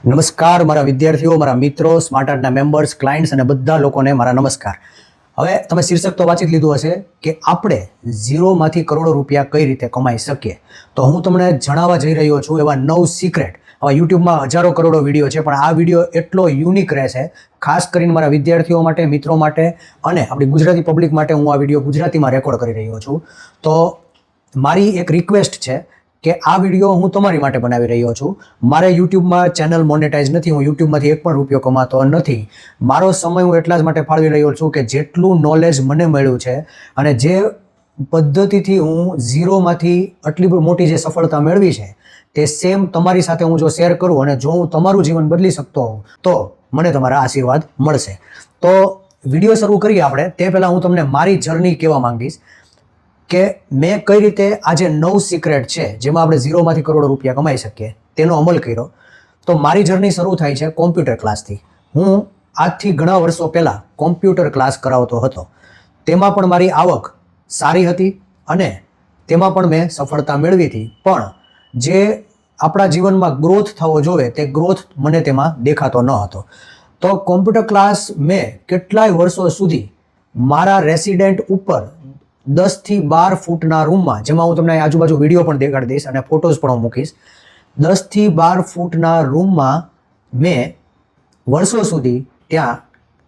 નમસ્કાર મારા વિદ્યાર્થીઓ, મારા મિત્રો, સ્માર્ટ આર્ટના મેમ્બર્સ, ક્લાયન્ટ્સ અને બધા લોકોને મારા નમસ્કાર. હવે તમે શીર્ષક તો વાંચી લીધું હશે કે આપણે ઝીરોમાંથી કરોડો રૂપિયા કઈ રીતે કમાઈ શકીએ. તો હું તમને જણાવવા જઈ રહ્યો છું એવા 9 સિક્રેટ. હવે યુટ્યુબમાં હજારો કરોડો વિડીયો છે, પણ આ વિડીયો એટલો યુનિક રહેશે, ખાસ કરીને મારા વિદ્યાર્થીઓ માટે, મિત્રો માટે અને આપણી ગુજરાતી પબ્લિક માટે હું આ વિડીયો ગુજરાતીમાં રેકોર્ડ કરી રહ્યો છું. તો મારી એક રિક્વેસ્ટ છે કે આ વિડીયો હું તમારી માટે બનાવી રહ્યો છું. મારે યુટ્યુબમાં ચેનલ મોનેટાઇઝ નથી, હું યુટ્યુબમાંથી એક પણ રૂપિયો કમાતો નથી. મારો સમય હું એટલા જ માટે ફાળવી રહ્યો છું કે જેટલું નોલેજ મને મળ્યું છે અને જે પદ્ધતિથી હું ઝીરોમાંથી આટલી મોટી જે સફળતા મેળવી છે તે સેમ તમારી સાથે હું જો શેર કરું અને જો હું તમારું જીવન બદલી શકતો હોઉં તો મને તમારા આશીર્વાદ મળશે. તો વિડીયો શરૂ કરીએ આપણે તે પહેલાં હું તમને મારી જર્ની કહેવા માંગીશ કે મેં કઈ રીતે આ જે 9 સિક્રેટ છે જેમાં આપણે ઝીરોમાંથી કરોડો રૂપિયા કમાઈ શકીએ તેનો અમલ કર્યો. તો મારી જર્ની શરૂ થાય છે કોમ્પ્યુટર ક્લાસથી. હું આજથી ઘણા વર્ષો પહેલાં કોમ્પ્યુટર ક્લાસ કરાવતો હતો. તેમાં પણ મારી આવક સારી હતી અને તેમાં પણ મેં સફળતા મેળવી હતી, પણ જે આપણા જીવનમાં ગ્રોથ થવો જોઈએ તે ગ્રોથ મને તેમાં દેખાતો ન હતો. તો કોમ્પ્યુટર ક્લાસ મેં કેટલાય વર્ષો સુધી મારા રેસિડેન્ટ ઉપર 10 થી 12 ફૂટના રૂમમાં, જેમાં હું તમને આજુબાજુ વિડીયો પણ દેખાડી દઈશ અને ફોટોઝ પણ હું મૂકીશ, 10 થી 12 ફૂટના રૂમમાં મેં વર્ષો સુધી ત્યાં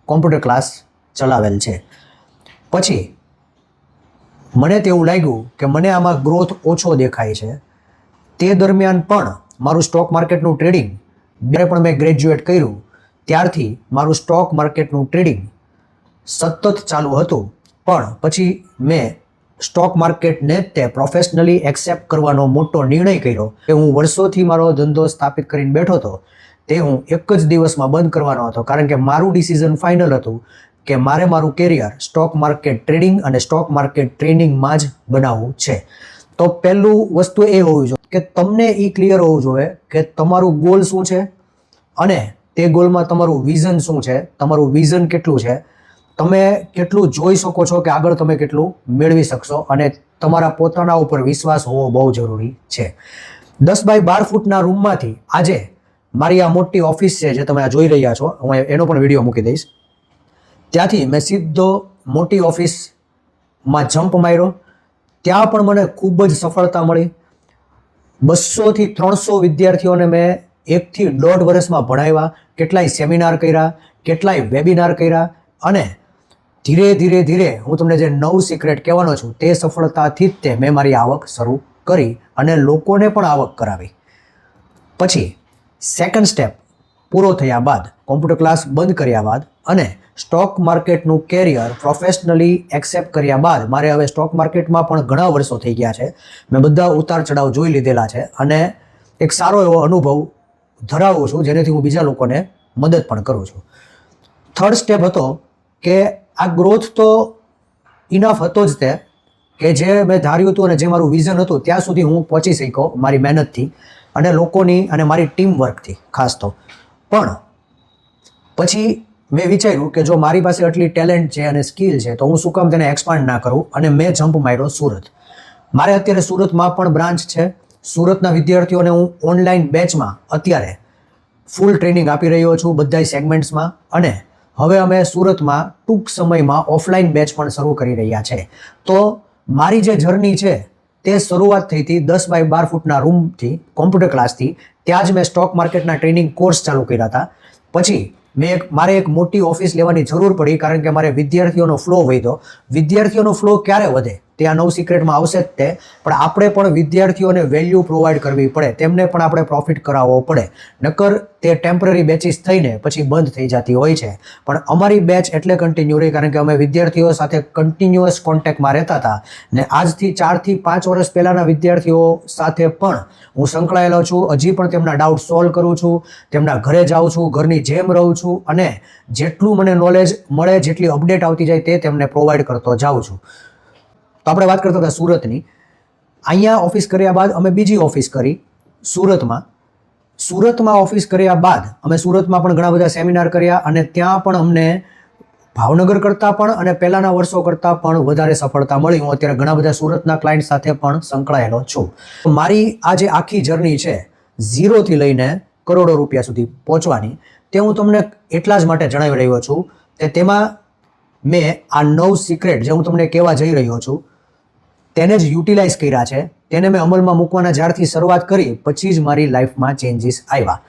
કોમ્પ્યુટર ક્લાસ ચલાવેલ છે. પછી મને તેવું લાગ્યું કે મને આમાં ગ્રોથ ઓછો દેખાય છે. તે દરમિયાન પણ મારું સ્ટોક માર્કેટનું ટ્રેડિંગ, જ્યારે પણ મેં ગ્રેજ્યુએટ કર્યું ત્યારથી મારું સ્ટોક માર્કેટનું ટ્રેડિંગ સતત ચાલુ હતું. પણ પછી મેં સ્ટોક માર્કેટને તે પ્રોફેશનલી એક્સેપ્ટ કરવાનો મોટો નિર્ણય કર્યો કે હું વર્ષોથી મારો ધંધો સ્થાપિત કરીને બેઠો હતો તે હું એક જ દિવસમાં બંધ કરવાનો હતો, કારણ કે મારું ડિસિઝન ફાઇનલ હતું કે મારે મારું કેરિયર સ્ટોક માર્કેટ ટ્રેડિંગ અને સ્ટોક માર્કેટ ટ્રેનિંગમાં જ બનાવવું છે. તો પહેલું વસ્તુ એ હોવી જોઈએ કે તમને એ ક્લિયર હોવું જોઈએ કે તમારું ગોલ શું છે અને તે ગોલમાં તમારું વિઝન શું છે, તમારું વિઝન કેટલું છે, તમે કેટલું જોઈ શકો છો કે આગળ તમે કેટલું મેળવી શકશો, અને તમારા પોતાના ઉપર વિશ્વાસ હોવો બહુ જરૂરી છે. 10 બાય 12 ફૂટના રૂમમાંથી આજે મારી આ મોટી ઓફિસ છે જે તમે આ જોઈ રહ્યા છો, હું એનો પણ વિડીયો મૂકી દઈશ. ત્યાંથી મેં સીધો મોટી ઓફિસમાં જમ્પ માર્યો. ત્યાં પણ મને ખૂબ જ સફળતા મળી. 200 થી 300 વિદ્યાર્થીઓને મેં 1 થી 1.5 વર્ષમાં ભણાવ્યા, કેટલાય સેમિનાર કર્યા, કેટલાય વેબિનાર કર્યા અને ધીરે ધીરે હું તમને જે 9 સિક્રેટ કહેવાનો છું તે સફળતાથી જ તે મેં મારી આવક શરૂ કરી અને લોકોને પણ આવક કરાવી. પછી સેકન્ડ સ્ટેપ પૂરો થયા બાદ, કોમ્પ્યુટર ક્લાસ બંધ કર્યા બાદ અને સ્ટોક માર્કેટનું કેરિયર પ્રોફેશનલી એક્સેપ્ટ કર્યા બાદ, મારે હવે સ્ટોક માર્કેટમાં પણ ઘણા વર્ષો થઈ ગયા છે, મેં બધા ઉતાર ચઢાવ જોઈ લીધેલા છે અને એક સારો એવો અનુભવ ધરાવું છું જેનાથી હું બીજા લોકોને મદદ પણ કરું છું. થર્ડ સ્ટેપ હતો કે આ ગ્રોથ તો ઇનફ હતો જ તે કે જે મેં ધાર્યું હતું અને જે મારું વિઝન હતું ત્યાં સુધી હું પહોંચી શક્યો મારી મહેનતથી અને લોકોની અને મારી ટીમ વર્કથી ખાસ તો. પણ પછી મેં વિચાર્યું કે જો મારી પાસે આટલી ટેલેન્ટ છે અને સ્કિલ છે તો હું શું કામ તેને એક્સપાન્ડ ના કરું, અને મેં જમ્પ માર્યો સુરત. મારે અત્યારે સુરતમાં પણ બ્રાન્ચ છે. સુરતના વિદ્યાર્થીઓને હું ઓનલાઈન બેચમાં અત્યારે ફૂલ ટ્રેનિંગ આપી રહ્યો છું બધા સેગમેન્ટ્સમાં, અને હવે અમે સુરતમાં ટૂંક સમયમાં ઓફલાઈન બેચ પણ શરૂ કરી રહ્યા છે. તો મારી જે જર્ની છે તે શરૂઆત થઈ હતી 10 બાય 12 ફૂટના રૂમથી, કોમ્પ્યુટર ક્લાસથી. ત્યાં જ મેં સ્ટોક માર્કેટના ટ્રેનિંગ કોર્સ ચાલુ કર્યા હતા. પછી મારે એક મોટી ઓફિસ લેવાની જરૂર પડી, કારણ કે મારે વિદ્યાર્થીઓનો ફ્લો વધ્યો. વિદ્યાર્થીઓનો ફ્લો ક્યારે વધે તે આ 9 સિક્રેટમાં આવશે જ તે, પણ આપણે પણ વિદ્યાર્થીઓને વેલ્યુ પ્રોવાઈડ કરવી પડે, તેમને પણ આપણે પ્રોફિટ કરાવવો પડે, નકર તે ટેમ્પરરી બેચીસ થઈને પછી બંધ થઈ જતી હોય છે. પણ અમારી બેચ એટલે કન્ટિન્યુ રહી કારણ કે અમે વિદ્યાર્થીઓ સાથે કન્ટિન્યુઅસ કોન્ટેક્ટમાં રહેતા હતા ને આજથી 4 થી 5 વર્ષ પહેલાંના વિદ્યાર્થીઓ સાથે પણ હું સંકળાયેલો છું. હજી પણ તેમના ડાઉટ સોલ્વ કરું છું, તેમના ઘરે જાઉં છું, ઘરની જેમ રહું છું અને જેટલું મને નોલેજ મળે, જેટલી અપડેટ આવતી જાય તે તેમને પ્રોવાઈડ કરતો જાઉં છું. તો આપણે વાત કરતા હતા સુરતની. અહીંયા ઓફિસ કર્યા બાદ અમે બીજી ઓફિસ કરી સુરતમાં. સુરતમાં ઓફિસ કર્યા બાદ અમે સુરતમાં પણ ઘણા બધા સેમિનાર કર્યા અને ત્યાં પણ અમને ભાવનગર કરતાં પણ અને પહેલાંના વર્ષો કરતાં પણ વધારે સફળતા મળી. હું અત્યારે ઘણા બધા સુરતના ક્લાયન્ટ સાથે પણ સંકળાયેલો છું. મારી આ જે આખી જર્ની છે ઝીરોથી લઈને કરોડો રૂપિયા સુધી પહોંચવાની, તે હું તમને એટલા જ માટે જણાવી રહ્યો છું કે તેમાં મેં આ 9 સિક્રેટ જે હું તમને કહેવા જઈ રહ્યો છું તેને જ યુટિલાઇઝ કર્યા છે, તેને મેં અમલમાં મૂકવાના જ્યારથી શરૂઆત કરી પછી જ મારી લાઈફમાં ચેન્જીસ આવ્યા.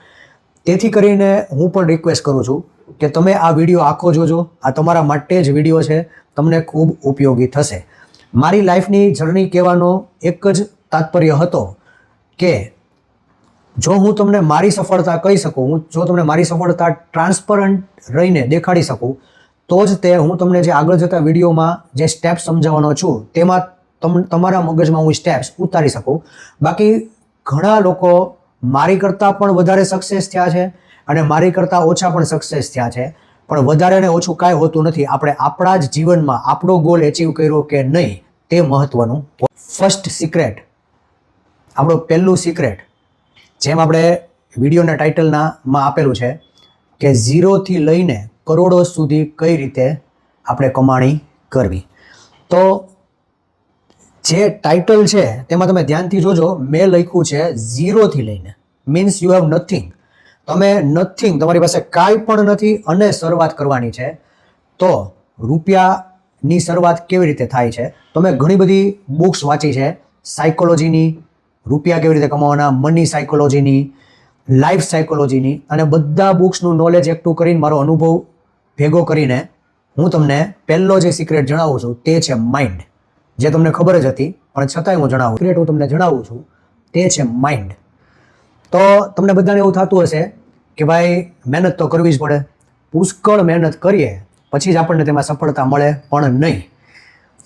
તેથી કરીને હું પણ રિક્વેસ્ટ કરું છું કે તમે આ વિડીયો આખો જોજો. આ તમારા માટે જ વિડીયો છે, તમને ખૂબ ઉપયોગી થશે. મારી લાઈફની જર્ની કહેવાનો એક જ તાત્પર્ય હતો કે જો હું તમને મારી સફળતા કહી શકું, જો તમને મારી સફળતા ટ્રાન્સપરન્ટ રહીને દેખાડી શકું, તો જ તે હું તમને જે આગળ જતા વિડીયોમાં જે સ્ટેપ્સ સમજાવવાનો છું તેમાં તમારા મગજમાં હું સ્ટેપ્સ ઉતારી શકું. બાકી ઘણા લોકો મારી કરતાં પણ વધારે સક્સેસ થયા છે અને મારી કરતાં ઓછા પણ સક્સેસ થયા છે, પણ વધારે ને ઓછું કાંઈ હોતું નથી. આપણે આપણા જ જીવનમાં આપણો ગોલ એચીવ કર્યો કે નહીં તે મહત્વનું. ફર્સ્ટ સિક્રેટ, આપણું પહેલું સિક્રેટ, જેમ આપણે વિડીયોના ટાઇટલમાં આપેલું છે કે 0થી લઈને કરોડો સુધી કઈ રીતે આપણે કમાણી કરવી. તો જે ટાઇટલ છે તેમાં તમે ધ્યાનથી જોજો, મેં લખ્યું છે 0થી લઈને, મીન્સ યુ હેવ નથિંગ. તમે નથિંગ, તમારી પાસે કાંઈ પણ નથી અને શરૂઆત કરવાની છે. તો રૂપિયાની શરૂઆત કેવી રીતે થાય છે? તમે ઘણી બધી બુક્સ વાંચી છે, સાયકોલોજીની, રૂપિયા કેવી રીતે કમાવાના, મની સાયકોલોજીની, લાઈફ સાયકોલોજીની, અને બધા બુક્સનું નોલેજ એકઠું કરીને મારો અનુભવ ભેગો કરીને હું તમને પહેલો જે સિક્રેટ જણાવું છું તે છે માઇન્ડ. જે તમને ખબર જ હતી પણ છતાંય હું જણાવું, સિક્રેટ હું તમને જણાવું છું તે છે માઇન્ડ. તો તમને બધાને એવું થતું હશે કે ભાઈ મહેનત તો કરવી જ પડે, પુષ્કળ મહેનત કરીએ પછી જ આપણને તેમાં સફળતા મળે, પણ નહીં.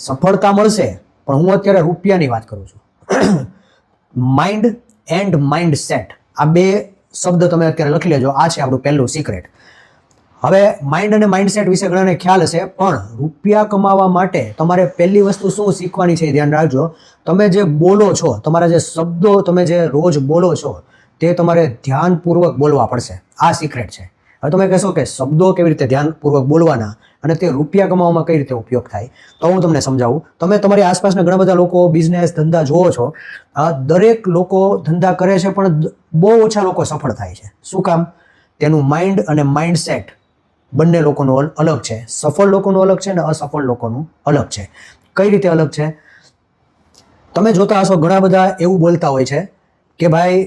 સફળતા મળશે, પણ હું અત્યારે રૂપિયાની વાત કરું છું. માઇન્ડ એન્ડ માઇન્ડ સેટ, આ બે શબ્દ તમે અત્યારે લખી લેજો. આ છે આપણું પહેલું સિક્રેટ. હવે માઇન્ડ અને માઇન્ડસેટ વિશે ઘણાને ખ્યાલ હશે, પણ રૂપિયા કમાવા માટે તમારે પહેલી વસ્તુ શું શીખવાની છે ધ્યાન રાખજો. તમે જે બોલો છો, તમારા જે શબ્દો તમે જે રોજ બોલો છો તે તમારે ધ્યાનપૂર્વક બોલવા પડશે. આ સિક્રેટ છે. હવે તમે કહેશો કે શબ્દો કેવી રીતે ધ્યાનપૂર્વક બોલવાના અને તે રૂપિયા કમાવામાં કઈ રીતે ઉપયોગ થાય, તો હું તમને સમજાવું. તમે તમારી આસપાસના ઘણા બધા લોકો બિઝનેસ ધંધા જુઓ છો, દરેક લોકો ધંધા કરે છે પણ બહુ ઓછા લોકો સફળ થાય છે. શું કામ? તેનું માઇન્ડ અને માઇન્ડસેટ બંને લોકોનું અલગ છે. સફળ લોકોનું અલગ છે અને અસફળ લોકોનું અલગ છે. કઈ રીતે અલગ છે? તમે જોતા હશો ઘણા બધા એવું બોલતા હોય છે કે ભાઈ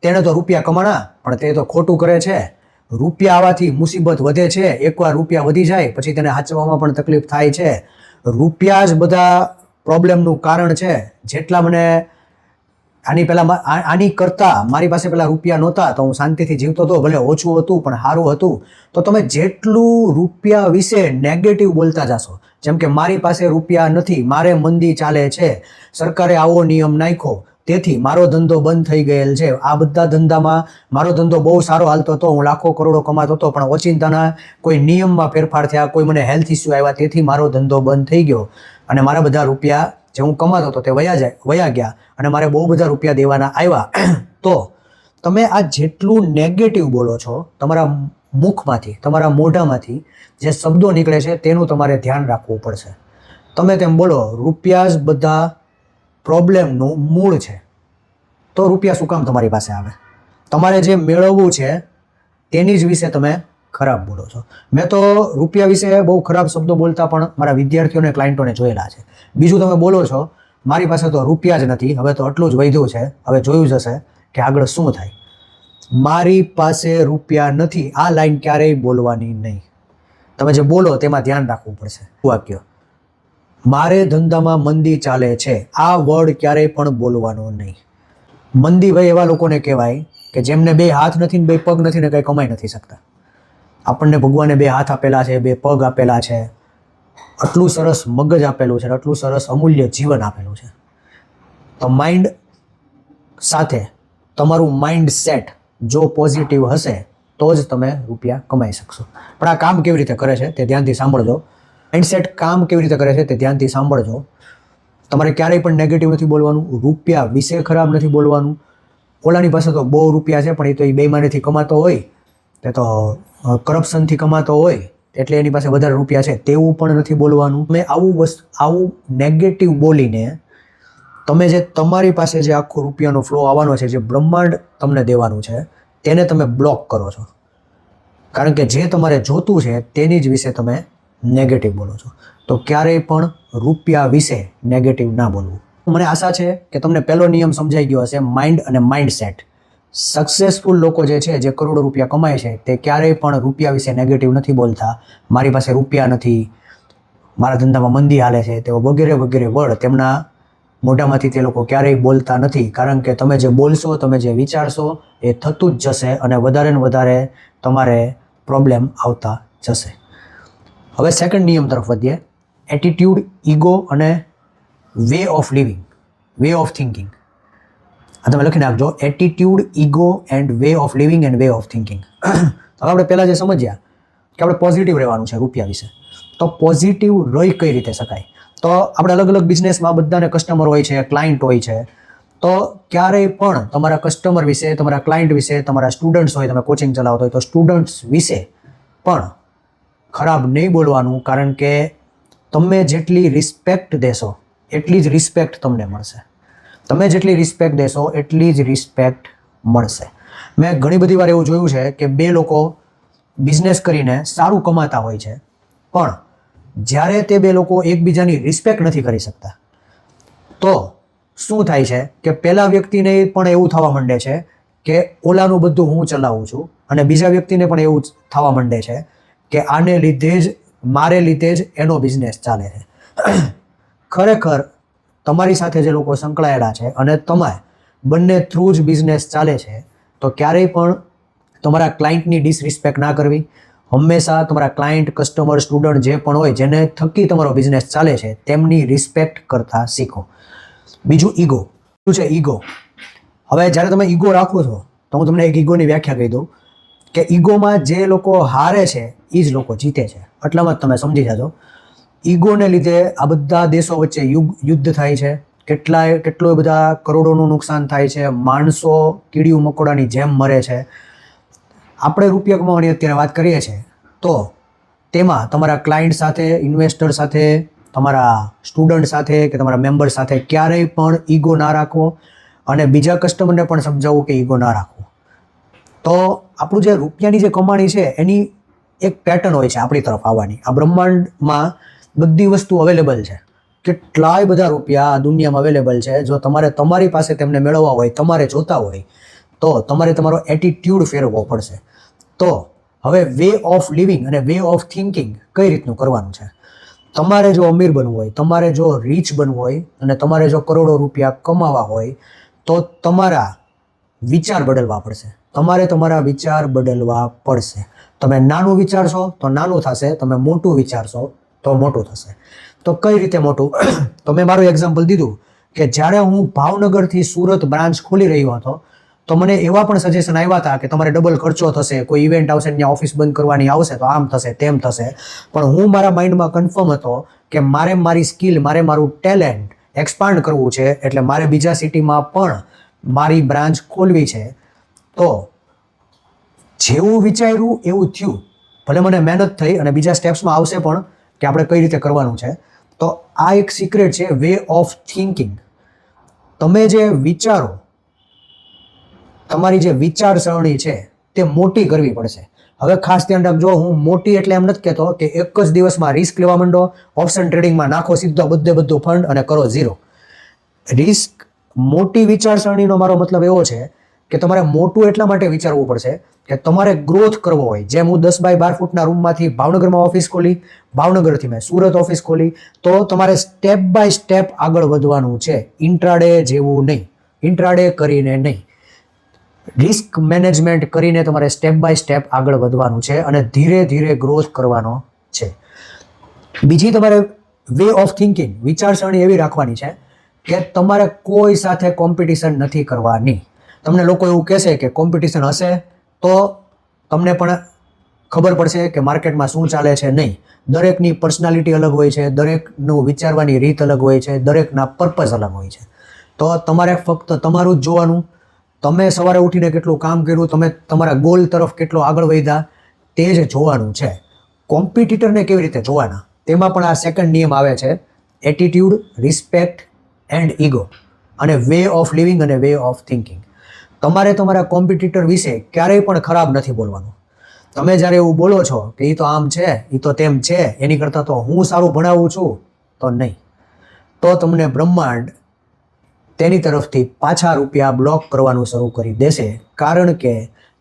તેણે તો રૂપિયા કમાણા પણ તે તો ખોટું કરે છે, રૂપિયા આવવાથી મુસીબત વધે છે, એકવાર રૂપિયા વધી જાય પછી તેને સાચવવામાં પણ તકલીફ થાય છે, રૂપિયા જ બધા પ્રોબ્લેમનું કારણ છે. જેટલા મને આની કરતાં મારી પાસે પેલા રૂપિયા નહોતા તો હું શાંતિથી જીવતો હતો, ભલે ઓછું હતું પણ સારું હતું. તો તમે જેટલું રૂપિયા વિશે નેગેટિવ બોલતા જશો, જેમ કે મારી પાસે રૂપિયા નથી, મારે મંદી ચાલે છે, સરકારે આવો નિયમ નાખ્યો તેથી મારો ધંધો બંધ થઈ ગયેલ છે, આ બધા ધંધામાં મારો ધંધો બહુ સારો હાલતો હતો, હું લાખો કરોડો કમાતો હતો, પણ ઓચિંતાના કોઈ નિયમમાં ફેરફાર થયા, કોઈ મને હેલ્થ ઇસ્યુ આવ્યા તેથી મારો ધંધો બંધ થઈ ગયો અને મારા બધા રૂપિયા જે હું કમાતો હતો તે વયા ગયા અને મારે બહુ બધા રૂપિયા દેવાના આવ્યા. તો તમે આ જેટલું નેગેટિવ બોલો છો, તમારા મુખમાંથી, તમારા મોઢામાંથી જે શબ્દો નીકળે છે તેનું તમારે ધ્યાન રાખવું પડશે. તમે તેમ બોલો રૂપિયા જ બધા પ્રોબ્લેમનું મૂળ છે, તો રૂપિયા શું કામ તમારી પાસે આવે? તમારે જે મેળવવું છે તેની જ વિશે તમે ખરાબ બોલો છો. મેં તો રૂપિયા વિશે બહુ ખરાબ શબ્દો બોલતા પણ મારા વિદ્યાર્થીઓને, ક્લાયન્ટોને જોયેલા છે. બીજું તમે બોલો છો મારી પાસે તો રૂપિયા જ નથી, હવે તો આટલું જ વધ્યું છે, હવે જોયું જ હશે કે આગળ શું થાય. મારી પાસે રૂપિયા નથી, આ લાઈન ક્યારેય બોલવાની નહીં. તમે જે બોલો તેમાં ધ્યાન રાખવું પડશે. વાક્ય મારે ધંધામાં મંદી ચાલે છે, આ વર્ડ ક્યારેય પણ બોલવાનો નહીં. મંદી ભાઈ એવા લોકોને કહેવાય કે જેમને બે હાથ નથી ને બે પગ નથી ને કંઈ કમાઈ નથી શકતા. આપણને ભગવાને બે હાથ આપેલા છે, બે પગ આપેલા છે, આટલું સરસ મગજ આપેલું છે, આટલું સરસ અમૂલ્ય જીવન આપેલું છે. તો માઇન્ડ સાથે તમારું માઇન્ડ સેટ જો પોઝિટિવ હશે તો જ તમે રૂપિયા કમાઈ શકશો. પણ આ કામ કેવી રીતે કરે છે તે ધ્યાનથી સાંભળજો. માઇન્ડસેટ કામ કેવી રીતે કરે છે તે ધ્યાનથી સાંભળજો. તમારે ક્યારેય પણ નેગેટિવ નથી બોલવાનું, રૂપિયા વિશે ખરાબ નથી બોલવાનું. ઓલાની પાસે તો બહુ રૂપિયા છે પણ એ તો એ બેઈમાનીથી કમાતો હોય, તે તો કરપ્શનથી કમાતો હોય એટલે એની પાસે વધારે રૂપિયા છે તેવું પણ નથી બોલવાનું. મેં આવું નેગેટિવ બોલીને તમે જે તમારી પાસે જે આખો રૂપિયાનો ફ્લો આવવાનો છે, જે બ્રહ્માંડ તમને દેવાનું છે તેને તમે બ્લોક કરો છો, કારણ કે જે તમારે જોતું છે તેની જ વિશે તમે નેગેટિવ બોલો છો. તો ક્યારેય પણ રૂપિયા વિશે નેગેટિવ ના બોલવું. મને આશા છે કે તમને પહેલો નિયમ સમજાઈ ગયો હશે, માઇન્ડ અને માઇન્ડસેટ. સક્સેસફુલ લોકો જે છે, જે કરોડો રૂપિયા કમાય છે, તે ક્યારેય પણ રૂપિયા વિશે નેગેટિવ નથી બોલતા. મારી પાસે રૂપિયા નથી, મારા ધંધામાં મંદી હાલે છે, તેઓ વગેરે વગેરે વર્ડ તેમના મોઢામાંથી તે લોકો ક્યારેય બોલતા નથી. કારણ કે તમે જે બોલશો, તમે જે વિચારશો એ થતું જ જશે અને વધારે ને વધારે તમારે પ્રોબ્લેમ આવતા જશે. હવે સેકન્ડ નિયમ તરફ વધીએ. એટીટ્યુડ, ઈગો અને way of living, way of thinking. આ તમે લખી નાખજો, attitude, ego and way of living and way of thinking. હવે આપણે પહેલાં જે સમજ્યા કે આપણે પોઝિટિવ રહેવાનું છે રૂપિયા વિશે, તો પોઝિટિવ રહી કઈ રીતે શકાય? તો આપણે અલગ અલગ બિઝનેસમાં બધાને કસ્ટમર હોય છે, ક્લાયન્ટ હોય છે. તો ક્યારેય પણ તમારા કસ્ટમર વિશે, તમારા ક્લાયન્ટ વિશે, તમારા સ્ટુડન્ટ્સ હોય, તમે કોચિંગ ચલાવતો હોય તો સ્ટુડન્ટ્સ વિશે પણ ખરાબ નહીં બોલવાનું. કારણ કે તમે જેટલી રિસ્પેક્ટ દેશો એટલી જ રિસ્પેક્ટ તમને મળશે. તમે જેટલી રિસ્પેક્ટ દેશો એટલી જ રિસ્પેક્ટ મળશે. મેં ઘણી બધી વાર એવું જોયું છે કે બે લોકો બિઝનેસ કરીને સારું કમાતા હોય છે, પણ જ્યારે તે બે લોકો એકબીજાની રિસ્પેક્ટ નથી કરી શકતા, તો શું થાય છે કે પહેલા વ્યક્તિને પણ એવું થવા માંડે છે કે ઓલાનું બધું હું ચલાવું છું, અને બીજા વ્યક્તિને પણ એવું થવા માંડે છે કે આને લીધે જ, મારે લીધે જ એનો બિઝનેસ ચાલે છે. ખરેખર તમારી સાથે જે લોકો સંકળાયેલા છે અને તમે બંને થ્રુ જ બિઝનેસ ચાલે છે, તો ક્યારેય પણ તમારા ક્લાયન્ટની ડિસરિસ્પેક્ટ ના કરવી. હંમેશા તમારા ક્લાયન્ટ, કસ્ટમર, સ્ટુડન્ટ જે પણ હોય, જેને થકી તમારો બિઝનેસ ચાલે છે, તેમની રિસ્પેક્ટ કરતા શીખો. બીજું ઈગો. શું છે ઈગો? હવે જ્યારે તમે ઈગો રાખો છો, તો હું તમને એક ઈગોની વ્યાખ્યા કહી દઉં કે ઈગોમાં જે લોકો હારે છે એ જ લોકો જીતે છે. એટલામાં જ તમે સમજી જાજો. ઈગોને લીધે આ બધા દેશો વચ્ચે યુદ્ધ થાય છે, કેટલો બધા કરોડોનું નુકસાન થાય છે, માણસો કીડીયું મકોડાની જેમ મરે છે. આપણે રૂપિયા કમાવાની અત્યારે વાત કરીએ છીએ, તો તેમાં તમારા ક્લાયન્ટ સાથે, ઇન્વેસ્ટર સાથે, તમારા સ્ટુડન્ટ સાથે કે તમારા મેમ્બર સાથે ક્યારેય પણ ઈગો ના રાખવો, અને બીજા કસ્ટમરને પણ સમજાવવું કે ઈગો ના રાખવો. તો આપણું જે રૂપિયાની જે કમાણી છે એની એક પેટર્ન હોય છે આપણી તરફ આવવાની. આ બ્રહ્માંડમાં બધી વસ્તુ અવેલેબલ છે, કેટલાય બધા રૂપિયા આ દુનિયામાં અવેલેબલ છે. જો તમારે તમારી પાસે તેમને મેળવવા હોય, તમારે જોતા હોય, તો તમારે તમારો એટીટ્યુડ ફેરવવો પડશે. તો હવે વે ઓફ લિવિંગ અને વે ઓફ થિંકિંગ કઈ રીતનું કરવાનું છે? તમારે જો અમીર બનવું હોય, તમારે જો રીચ બનવું હોય અને તમારે જો કરોડો રૂપિયા કમાવા હોય, તો તમારા વિચાર બદલવા પડશે. તમારે તમારા વિચાર બદલવા પડશે. તમે નાનું વિચારશો તો નાનું થશે, તમે મોટું વિચારશો તો મોટું થશે. તો કઈ રીતે મોટું? તો મેં મારું એક્ઝામ્પલ દીધું કે જ્યારે હું ભાવનગરથી સુરત બ્રાન્ચ ખોલી રહ્યો હતો, તો મને એવા પણ સજેશન આવ્યા હતા કે તમારે ડબલ ખર્ચો થશે, કોઈ ઇવેન્ટ આવશે, ત્યાં ઓફિસ બંધ કરવાની આવશે, તો આમ થશે, તેમ થશે. પણ હું મારા માઇન્ડમાં કન્ફર્મ હતો કે મારે મારી સ્કિલ, મારે મારું ટેલેન્ટ એક્સપાન્ડ કરવું છે, એટલે મારે બીજા સિટીમાં પણ મારી બ્રાન્ચ ખોલવી છે. તો જેવું વિચાર્યું એવું થયું. ભલે મને મહેનત થઈ અને બીજા સ્ટેપ્સમાં આવશે પણ કે આપણે કઈ રીતે કરવાનું છે. તો આ એક સિક્રેટ છે, વે ઓફ થિંકિંગ. તમે જે વિચારો, તમારી જે વિચારસરણી છે તે મોટી કરવી પડશે. હવે ખાસ ધ્યાન રાખજો, હું મોટી એટલે એમ નથી કહેતો કે એક જ દિવસમાં રિસ્ક લેવા માંડો, ઓપ્શન ટ્રેડિંગમાં નાખો સીધો બધું ફંડ અને કરો ઝીરો. રિસ્ક, મોટી વિચારસરણીનો મારો મતલબ એવો છે કે તમારે મોટું એટલા માટે વિચારવું પડશે કે તમારે ગ્રોથ કરવો હોય. જેમ હું 10 બાય 12 ફૂટના રૂમમાંથી ભાવનગરમાં ઓફિસ ખોલી, ભાવનગરથી મેં સુરત ઓફિસ ખોલી, તો તમારે સ્ટેપ બાય સ્ટેપ આગળ વધવાનું છે. ઇન્ટ્રાડે જેવું નહીં, ઇન્ટ્રાડે કરીને નહીં, રિસ્ક મેનેજમેન્ટ કરીને તમારે સ્ટેપ બાય સ્ટેપ આગળ વધવાનું છે અને ધીરે ધીરે ગ્રોથ કરવાનો છે. બીજી તમારે વે ઓફ થિંકિંગ, વિચારસરણી એવી રાખવાની છે કે તમારે કોઈ સાથે કોમ્પિટિશન નથી કરવાની. તમને લોકો એવું કહેશે કે કોમ્પિટિશન હશે તો તમને પણ ખબર પડશે કે માર્કેટમાં શું ચાલે છે. નહીં, દરેકની પર્સનાલિટી અલગ હોય છે, દરેકનું વિચારવાની રીત અલગ હોય છે, દરેકના પર્પઝ અલગ હોય છે. તો તમારે ફક્ત તમારું જ જોવાનું. તમે સવારે ઉઠીને કેટલું કામ કર્યું, તમે તમારા ગોલ તરફ કેટલો આગળ વધ્યા, તે જ જોવાનું છે. કોમ્પિટિટરને કેવી રીતે જોવાના, તેમાં પણ આ સેકન્ડ નિયમ આવે છે, એટીટ્યુડ, રિસ્પેક્ટ એન્ડ ઈગો, અને વે ઓફ લિવિંગ અને વે ઓફ થિંકિંગ. તમારે તમારા કોમ્પિટિટર વિશે ક્યારેય પણ ખરાબ નથી બોલવાનું. તમે જ્યારે એવું બોલો છો કે એ તો આમ છે, એ તો તેમ છે, એની કરતાં તો હું સારું ભણાવું છું, તો નહીં. તો તમને બ્રહ્માંડ તેની તરફથી પાછા રૂપિયા બ્લોક કરવાનું શરૂ કરી દેશે, કારણ કે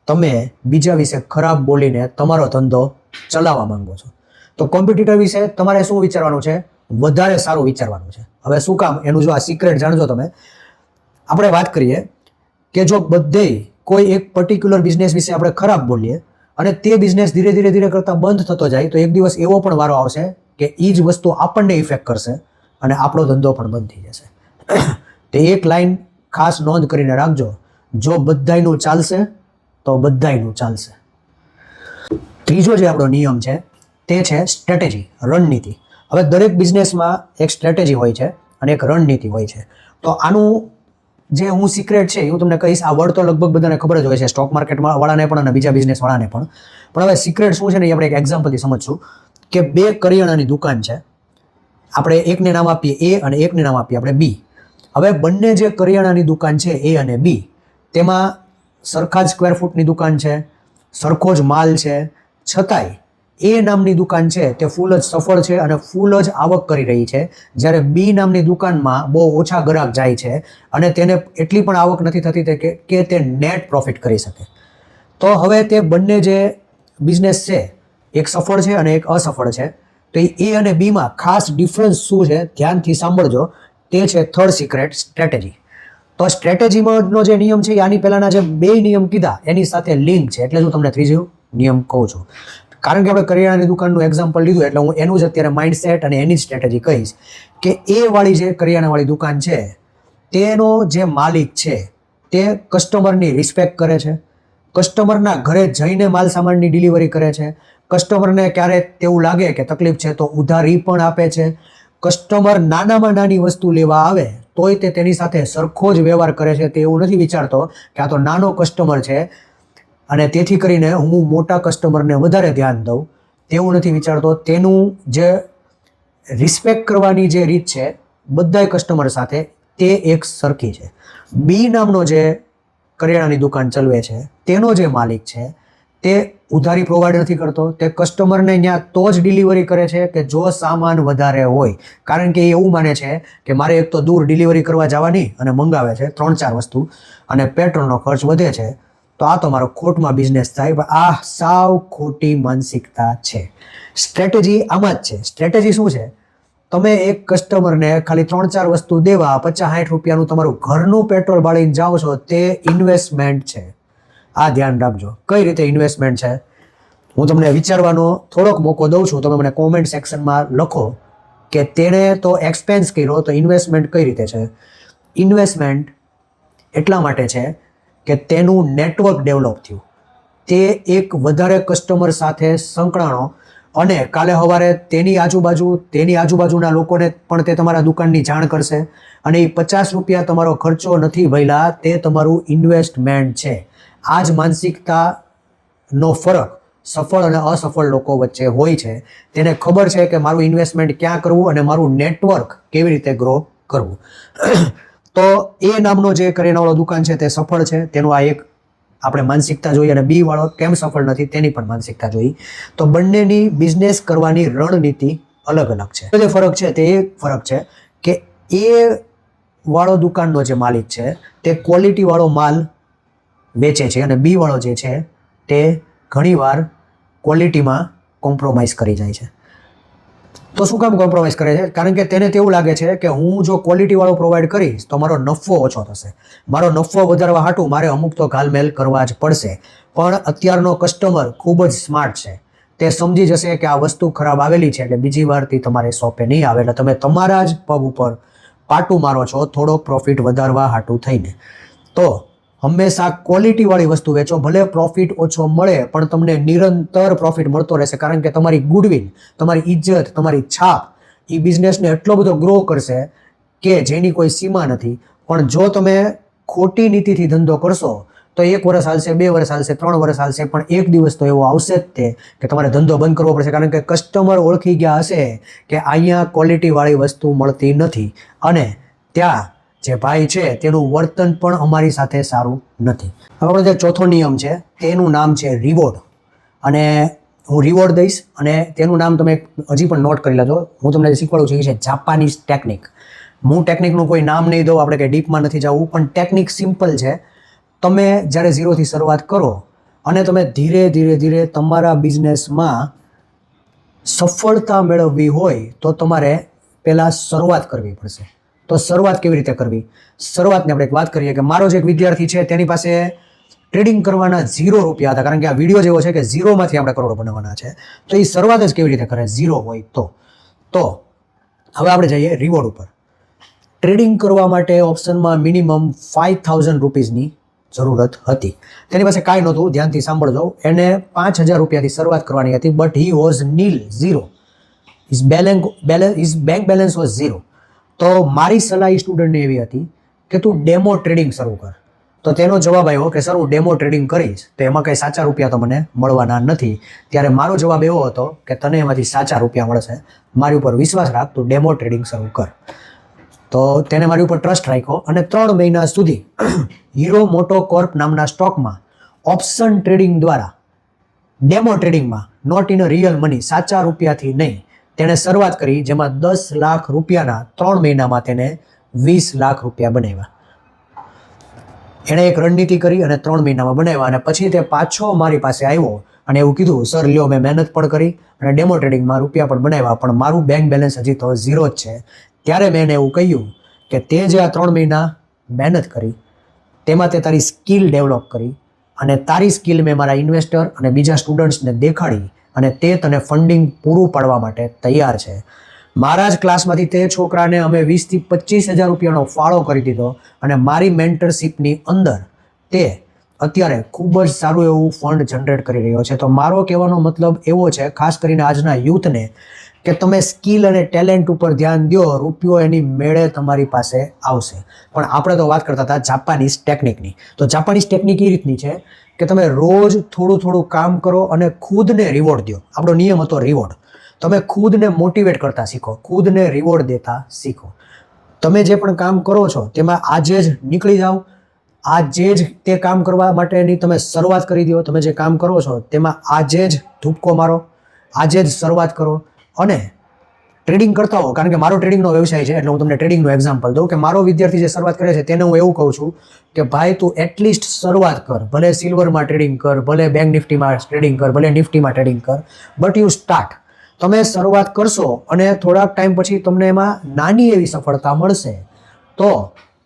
તમે બીજા વિશે ખરાબ બોલીને તમારો ધંધો ચલાવવા માંગો છો. તો કોમ્પિટિટર વિશે તમારે શું વિચારવાનું છે? વધારે સારું વિચારવાનું છે. હવે શું કામ? એનું જો આ સિક્રેટ જાણજો તમે. આપણે વાત કરીએ કે જો બધે કોઈ એક પર્ટિક્યુલર બિઝનેસ વિશે આપણે ખરાબ બોલીએ અને તે બિઝનેસ ધીરે ધીરે કરતાં બંધ થતો જાય, તો એક દિવસ એવો પણ વારો આવશે કે એ જ વસ્તુ આપણને ઇફેક્ટ કરશે અને આપણો ધંધો પણ બંધ થઈ જશે. તે એક લાઈન ખાસ નોંધ કરીને રાખજો, જો બધાયનું ચાલશે તો બધાયનું ચાલશે. ત્રીજો જે આપણો નિયમ છે તે છે સ્ટ્રેટેજી, રણનીતિ. હવે દરેક બિઝનેસમાં એક સ્ટ્રેટેજી હોય છે અને એક રણનીતિ હોય છે. તો આનું જે હું સિક્રેટ છે હું તમને કહીશ. આ વર્ડ તો લગભગ બધાને ખબર જ હોય છે, સ્ટોક માર્કેટમાં વાળાને પણ અને બીજા બિઝનેસ વાળાને પણ. પણ હવે સિક્રેટ શું છે ને એ આપણે એક એક્ઝામ્પલથી સમજશું કે બે કરિયાણાની દુકાન છે. આપણે એકને નામ આપીએ એ અને એકને નામ આપીએ આપણે બી. હવે બંને જે કરિયાણાની દુકાન છે એ અને બી, તેમાં સરખા જ સ્ક્વેર ફૂટની દુકાન છે, સરખો જ માલ છે, છતાંય એ નામની દુકાન છે તે ફૂલ જ સફળ છે અને ફૂલ જ આવક કરી રહી છે, જ્યારે બી નામની દુકાનમાં બહુ ઓછા ગ્રાહક જાય છે અને તેને એટલી પણ આવક નથી થતી કે તે નેટ પ્રોફિટ કરી શકે. તો હવે તે બંને જે બિઝનેસ છે, એક સફળ છે અને એક અસફળ છે. તો એ અને બીમાં ખાસ ડિફરન્સ શું છે ધ્યાનથી સાંભળજો. તે છે થર્ડ સિક્રેટ, સ્ટ્રેટેજી. તો સ્ટ્રેટેજીમાંનો જે નિયમ છે આની પહેલાના જે બે નિયમ કીધા એની સાથે લિંક છે, એટલે હું તમને ત્રીજો નિયમ કહું છું. કારણ કે આપણે કરિયાણાની દુકાનનું એક્ઝામ્પલ લીધું એટલે હું એનું જ અત્યારે માઇન્ડસેટ અને એની સ્ટ્રેટેજી કહીશ કે એ વાળી જે કરિયાણાવાળી દુકાન છે તેનો જે માલિક છે તે કસ્ટમરની રિસ્પેક્ટ કરે છે, કસ્ટમરના ઘરે જઈને માલ સામાનની ડિલિવરી કરે છે, કસ્ટમરને ક્યારેક તેવું લાગે કે તકલીફ છે તો ઉધારી પણ આપે છે, કસ્ટમર નાનામાં નાની વસ્તુ લેવા આવે તોય તે તેની સાથે સરખો જ વ્યવહાર કરે છે. તે એવું નથી વિચારતો કે આ તો નાનો કસ્ટમર છે અને તેથી કરીને હું મોટા કસ્ટમરને વધારે ધ્યાન દઉં, તેવું નથી વિચારતો. તેનું જે રિસ્પેક્ટ કરવાની જે રીત છે બધાય કસ્ટમર સાથે તે એક સરખી છે. બી નામનો જે કરિયાણાની દુકાન ચલાવે છે તેનો જે માલિક છે તે ઉધારી પ્રોવાઈડ નથી કરતો, તે કસ્ટમરને ત્યાં તો જ ડિલિવરી કરે છે કે જો સામાન વધારે હોય. કારણ કે એ એવું માને છે કે મારે એક તો દૂર ડિલિવરી કરવા જવાની અને મંગાવે છે 3-4 વસ્તુ અને પેટ્રોલનો ખર્ચ વધે છે, તો આ તો મારો ખોટમાં બિઝનેસ થાય. પણ આ સાવ ખોટી માનસિકતા છે. સ્ટ્રેટેજી આમાં જ છે. સ્ટ્રેટેજી શું છે? તમે એક કસ્ટમરને ખાલી 3-4 વસ્તુ દેવા 50-60 રૂપિયાનું તમારું ઘરનું પેટ્રોલ બાળીને જાઓ છો, તે ઇન્વેસ્ટમેન્ટ છે. આ ધ્યાન રાખજો. કઈ રીતે ઇન્વેસ્ટમેન્ટ છે હું તમને વિચારવાનો થોડોક મોકો દઉં છું. તમે મને કોમેન્ટ સેક્શનમાં લખો કે તેણે તો એક્સપેન્સ કર્યો, તો ઇન્વેસ્ટમેન્ટ કઈ રીતે છે? ઇન્વેસ્ટમેન્ટ એટલા માટે છે કે તેનું નેટવર્ક ડેવલપ થયું, તે એક વધારે કસ્ટમર સાથે સંકળાણો અને કાલે સવારે તેની આજુબાજુના લોકોને પણ તે તમારા દુકાનની જાણ કરશે અને એ 50 રૂપિયા તમારો ખર્ચો નથી ભયલા, તે તમારું ઇન્વેસ્ટમેન્ટ છે. આ જ માનસિકતાનો ફરક સફળ અને અસફળ લોકો વચ્ચે હોય છે. તેને ખબર છે કે મારું ઇન્વેસ્ટમેન્ટ ક્યાં કરવું અને મારું નેટવર્ક કેવી રીતે ગ્રો કરવું. તો એ નામનો જે કરિયાણાવાળો દુકાન છે તે સફળ છે, તેનું આ એક આપણે માનસિકતા જોઈ, અને બી વાળો કેમ સફળ નથી તેની પણ માનસિકતા જોઈ. તો બંનેની બિઝનેસ કરવાની રણનીતિ અલગ અલગ છે. જે ફરક છે તે એ ફરક છે કે એ વાળો દુકાનનો જે માલિક છે તે ક્વોલિટી વાળો માલ વેચે છે અને બી વાળો જે છે તે ઘણીવાર ક્વોલિટીમાં કોમ્પ્રોમાઇઝ કરી જાય છે. તો શું કામ કોમ્પ્રોમાઇઝ કરે છે? કારણ કે તેને તેવું લાગે છે કે હું જો ક્વોલિટીવાળો પ્રોવાઈડ કરીશ તો મારો નફો ઓછો થશે, મારો નફો વધારવા હાટું મારે અમુક તો ઘાલમેલ કરવા જ પડશે. પણ અત્યારનો કસ્ટમર ખૂબ જ સ્માર્ટ છે, તે સમજી જશે કે આ વસ્તુ ખરાબ આવેલી છે એટલે બીજી વારથી તમારે શોપે નહીં આવે, એટલે તમે તમારા જ પગ ઉપર પાટું મારો છો થોડો પ્રોફિટ વધારવા હાટું થઈને. તો હંમેશા ક્વોલિટીવાળી વસ્તુ વેચો, ભલે પ્રોફિટ ઓછો મળે પણ તમને નિરંતર પ્રોફિટ મળતો રહેશે. કારણ કે તમારી ગુડવિલ, તમારી ઇજ્જત, તમારી છાપ એ બિઝનેસને એટલો બધો ગ્રો કરશે કે જેની કોઈ સીમા નથી. પણ જો તમે ખોટી નીતિથી ધંધો કરશો તો 1 વર્ષ હાલશે, 2 વર્ષ હાલશે, 3 વર્ષ હાલશે, પણ એક દિવસ તો એવો આવશે જ તે કે તમારે ધંધો બંધ કરવો પડશે. કારણ કે કસ્ટમર ઓળખી ગયા હશે કે અહીંયા ક્વોલિટીવાળી વસ્તુ મળતી નથી અને ત્યાં જે ભાઈ છે તેનું વર્તન પણ અમારી સાથે સારું નથી. હવે આપણો જે ચોથો નિયમ છે તેનું નામ છે રિવોર્ડ. અને હું રિવોર્ડ દઈશ અને તેનું નામ તમે હજી પણ નોટ કરી લેજો. હું તમને જે શીખવાડું છું એ છે જાપાનીઝ ટેકનિક. હું ટેકનિકનું કોઈ નામ નહીં દઉં, આપણે કંઈ ડીપમાં નથી જવું, પણ ટેકનિક સિમ્પલ છે. તમે જ્યારે ઝીરોથી શરૂઆત કરો અને તમે ધીરે ધીરે ધીરે તમારા બિઝનેસમાં સફળતા મેળવવી હોય તો તમારે પહેલાં શરૂઆત કરવી પડશે. તો શરૂઆત કેવી રીતે કરવી? શરૂઆતની આપણે એક વાત કરીએ કે મારો જે એક વિદ્યાર્થી છે તેની પાસે ટ્રેડિંગ કરવાના 0 રૂપિયા હતા, કારણ કે આ વિડીયો જેવો છે કે ઝીરોમાંથી આપણે કરોડો બનાવવાના છે. તો એ શરૂઆત જ કેવી રીતે કરે? 0 હોય તો હવે આપણે જઈએ રિવોર્ડ ઉપર. ટ્રેડિંગ કરવા માટે ઓપ્શનમાં મિનિમમ 5000 રૂપીઝની જરૂરત હતી. તેની પાસે કાંઈ નહોતું, ધ્યાનથી સાંભળજો. એને 5000 રૂપિયાથી શરૂઆત કરવાની હતી, but he was nil, 0. His bank balance was 0. તો મારી સલાહ એ સ્ટુડન્ટને એવી હતી કે તું ડેમો ટ્રેડિંગ શરૂ કર. તો તેનો જવાબ આવ્યો કે સર હું ડેમો ટ્રેડિંગ કરીશ તો એમાં કંઈ સાચા રૂપિયા તો મને મળવાના નથી. ત્યારે મારો જવાબ એવો હતો કે તને એમાંથી સાચા રૂપિયા મળશે, મારી ઉપર વિશ્વાસ રાખ, તું ડેમો ટ્રેડિંગ શરૂ કર. તો તેને મારી ઉપર ટ્રસ્ટ રાખ્યો અને 3 મહિના સુધી હીરો મોટો કોર્પ નામના સ્ટોકમાં ઓપ્શન ટ્રેડિંગ દ્વારા ડેમો ટ્રેડિંગમાં, not in a real money, સાચા રૂપિયાથી નહીં, તેણે શરૂઆત કરી, જેમાં 10 લાખ રૂપિયાના 3 મહિનામાં તેને 20 લાખ રૂપિયા બનાવ્યા. એણે એક રણનીતિ કરી અને 3 મહિનામાં બનાવ્યા. અને પછી તે પાછો મારી પાસે આવ્યો અને એવું કીધું, સર લ્યો મેં મહેનત પણ કરી અને ડેમો ટ્રેડિંગમાં રૂપિયા પણ બનાવ્યા, પણ મારું બેંક બેલેન્સ હજી તો 0 જ છે. ત્યારે મેં એને એવું કહ્યું કે તે જે આ 3 મહિના મહેનત કરી તેમાં તે તારી સ્કિલ ડેવલપ કરી અને તારી સ્કિલ મેં મારા ઇન્વેસ્ટર અને બીજા સ્ટુડન્ટ્સને દેખાડી અને તે તને ફંડિંગ પૂરું પાડવા માટે તૈયાર છે. મારા જ ક્લાસમાંથી તે છોકરાને અમે 20 થી 25 હજાર રૂપિયાનો ફાળો કરી દીધો અને મારી મેન્ટરશિપની અંદર તે અત્યારે ખૂબ જ સારું એવું ફંડ જનરેટ કરી રહ્યો છે. તો મારો કહેવાનો મતલબ એવો છે, ખાસ કરીને આજના યુથને, કે તમે સ્કિલ અને ટેલેન્ટ ઉપર ધ્યાન દો, રૂપિયો એની મેળે તમારી પાસે આવશે. પણ આપણે તો વાત કરતા હતા જાપાનીઝ ટેકનિકની. તો જાપાનીઝ ટેકનિક એ રીતની છે કે તમે રોજ થોડું થોડું કામ કરો અને ખુદને રિવોર્ડ દો. આપણો નિયમ હતો રિવોર્ડ. તમે ખુદને મોટિવેટ કરતા શીખો, ખુદને રિવોર્ડ દેતા શીખો. તમે જે પણ કામ કરો છો તેમાં આજે જ નીકળી જાઓ, આજે જ તે કામ કરવા માટેની તમે શરૂઆત કરી દો. તમે જે કામ કરો છો તેમાં આજે જ ધૂપકો મારો, આજે જ શરૂઆત કરો. અને ટ્રેડિંગ કરતા હો, કારણ કે મારો ટ્રેડિંગનો વ્યવસાય છે એટલે હું તમને ટ્રેડિંગનું એક્ઝામ્પલ દઉં કે મારો વિદ્યાર્થી જે શરૂઆત કરે છે તેને હું એવું કહું છું કે ભાઈ તું એટલીસ્ટ શરૂઆત કર. ભલે સિલ્વરમાં ટ્રેડિંગ કર, ભલે બેંક નિફ્ટીમાં ટ્રેડિંગ કર, ભલે નિફ્ટીમાં ટ્રેડિંગ કર, બટ યુ સ્ટાર્ટ. તમે શરૂઆત કરશો અને થોડાક ટાઈમ પછી તમને એમાં નાની એવી સફળતા મળશે તો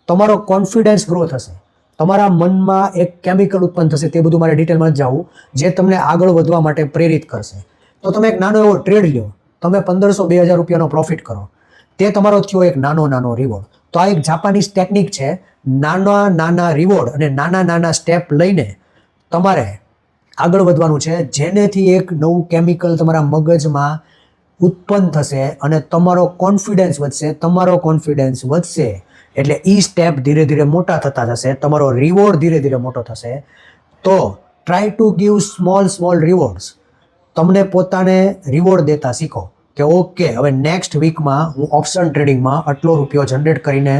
તમારો કોન્ફિડન્સ ગ્રો થશે, તમારા મનમાં એક કેમિકલ ઉત્પન્ન થશે, તે બધું મારે ડિટેલમાં જ જાવું, જે તમને આગળ વધવા માટે પ્રેરિત કરશે. તો તમે એક નાનો એવો ટ્રેડ લો, તમે 1500-2000 રૂપિયાનો પ્રોફિટ કરો, તે તમારો થયો એક નાનો રિવોર્ડ. તો આ એક જાપાનીઝ ટેકનિક છે. નાના રિવોર્ડ અને નાના સ્ટેપ લઈને તમારે આગળ વધવાનું છે, જેનેથી એક નવું કેમિકલ તમારા મગજમાં ઉત્પન્ન થશે અને તમારો કોન્ફિડન્સ વધશે. તમારો કોન્ફિડન્સ વધશે એટલે એ સ્ટેપ ધીરે ધીરે મોટા થતા જશે, તમારો રિવોર્ડ ધીરે ધીરે મોટો થશે. તો try to give small rewards. તમને પોતાને રિવોર્ડ દેતા શીખો કે ઓકે, હવે નેક્સ્ટ વીકમાં હું ઓપ્શન ટ્રેડિંગમાં આટલો રૂપિયો જનરેટ કરીને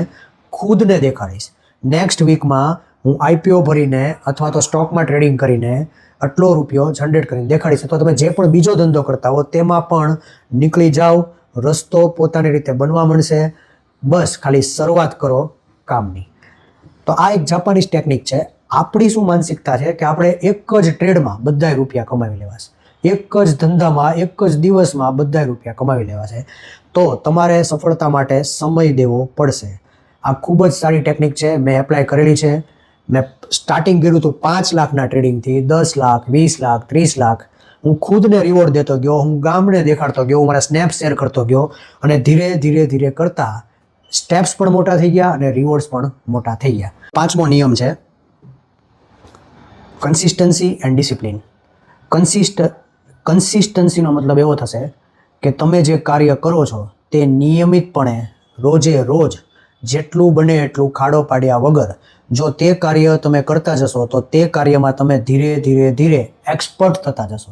ખુદને દેખાડીશ. નેક્સ્ટ વીકમાં હું IPO ભરીને અથવા તો સ્ટોકમાં ટ્રેડિંગ કરીને આટલો રૂપિયો જનરેટ કરીને દેખાડીશ. તો તમે જે પણ બીજો ધંધો કરતા હો તેમાં પણ નીકળી જાઓ, રસ્તો પોતાની રીતે બનવા મળશે. બસ ખાલી શરૂઆત કરો કામની. તો આ એક જાપાનીઝ ટેકનિક છે. આપણી શું માનસિકતા છે કે આપણે એક જ ટ્રેડમાં બધાય રૂપિયા કમાવી લેવા છે, એક જ ધંધામાં એક જ દિવસમાં બધાય રૂપિયા કમાવી લેવા છે. તો તમારે સફળતા માટે સમય દેવો પડશે. આ ખૂબ જ સારી ટેકનિક છે, મેં એપ્લાય કરેલી છે. મેં સ્ટાર્ટિંગ કર્યું હતું 5 લાખના ટ્રેડિંગથી, 10 લાખ, 20 લાખ, 30 લાખ. હું ખુદને રિવોર્ડ દેતો ગયો, હું ગામને દેખાડતો ગયો, હું મારા સ્નેપ શેર કરતો ગયો અને ધીરે કરતા સ્ટેપ્સ પણ મોટા થઈ ગયા અને રિવોર્ડ્સ પણ મોટા થઈ ગયા. 5મો નિયમ છે કન્સિસ્ટન્સી એન્ડ ડિસિપ્લિન. કન્સિસ્ટન્સીનો મતલબ એવો થશે કે તમે જે કાર્ય કરો છો તે નિયમિતપણે રોજ જેટલું બને એટલું ખાડો પાડ્યા વગર જો તે કાર્ય તમે કરતા જશો તો તે કાર્યમાં તમે ધીરે એક્સપર્ટ થતા જશો.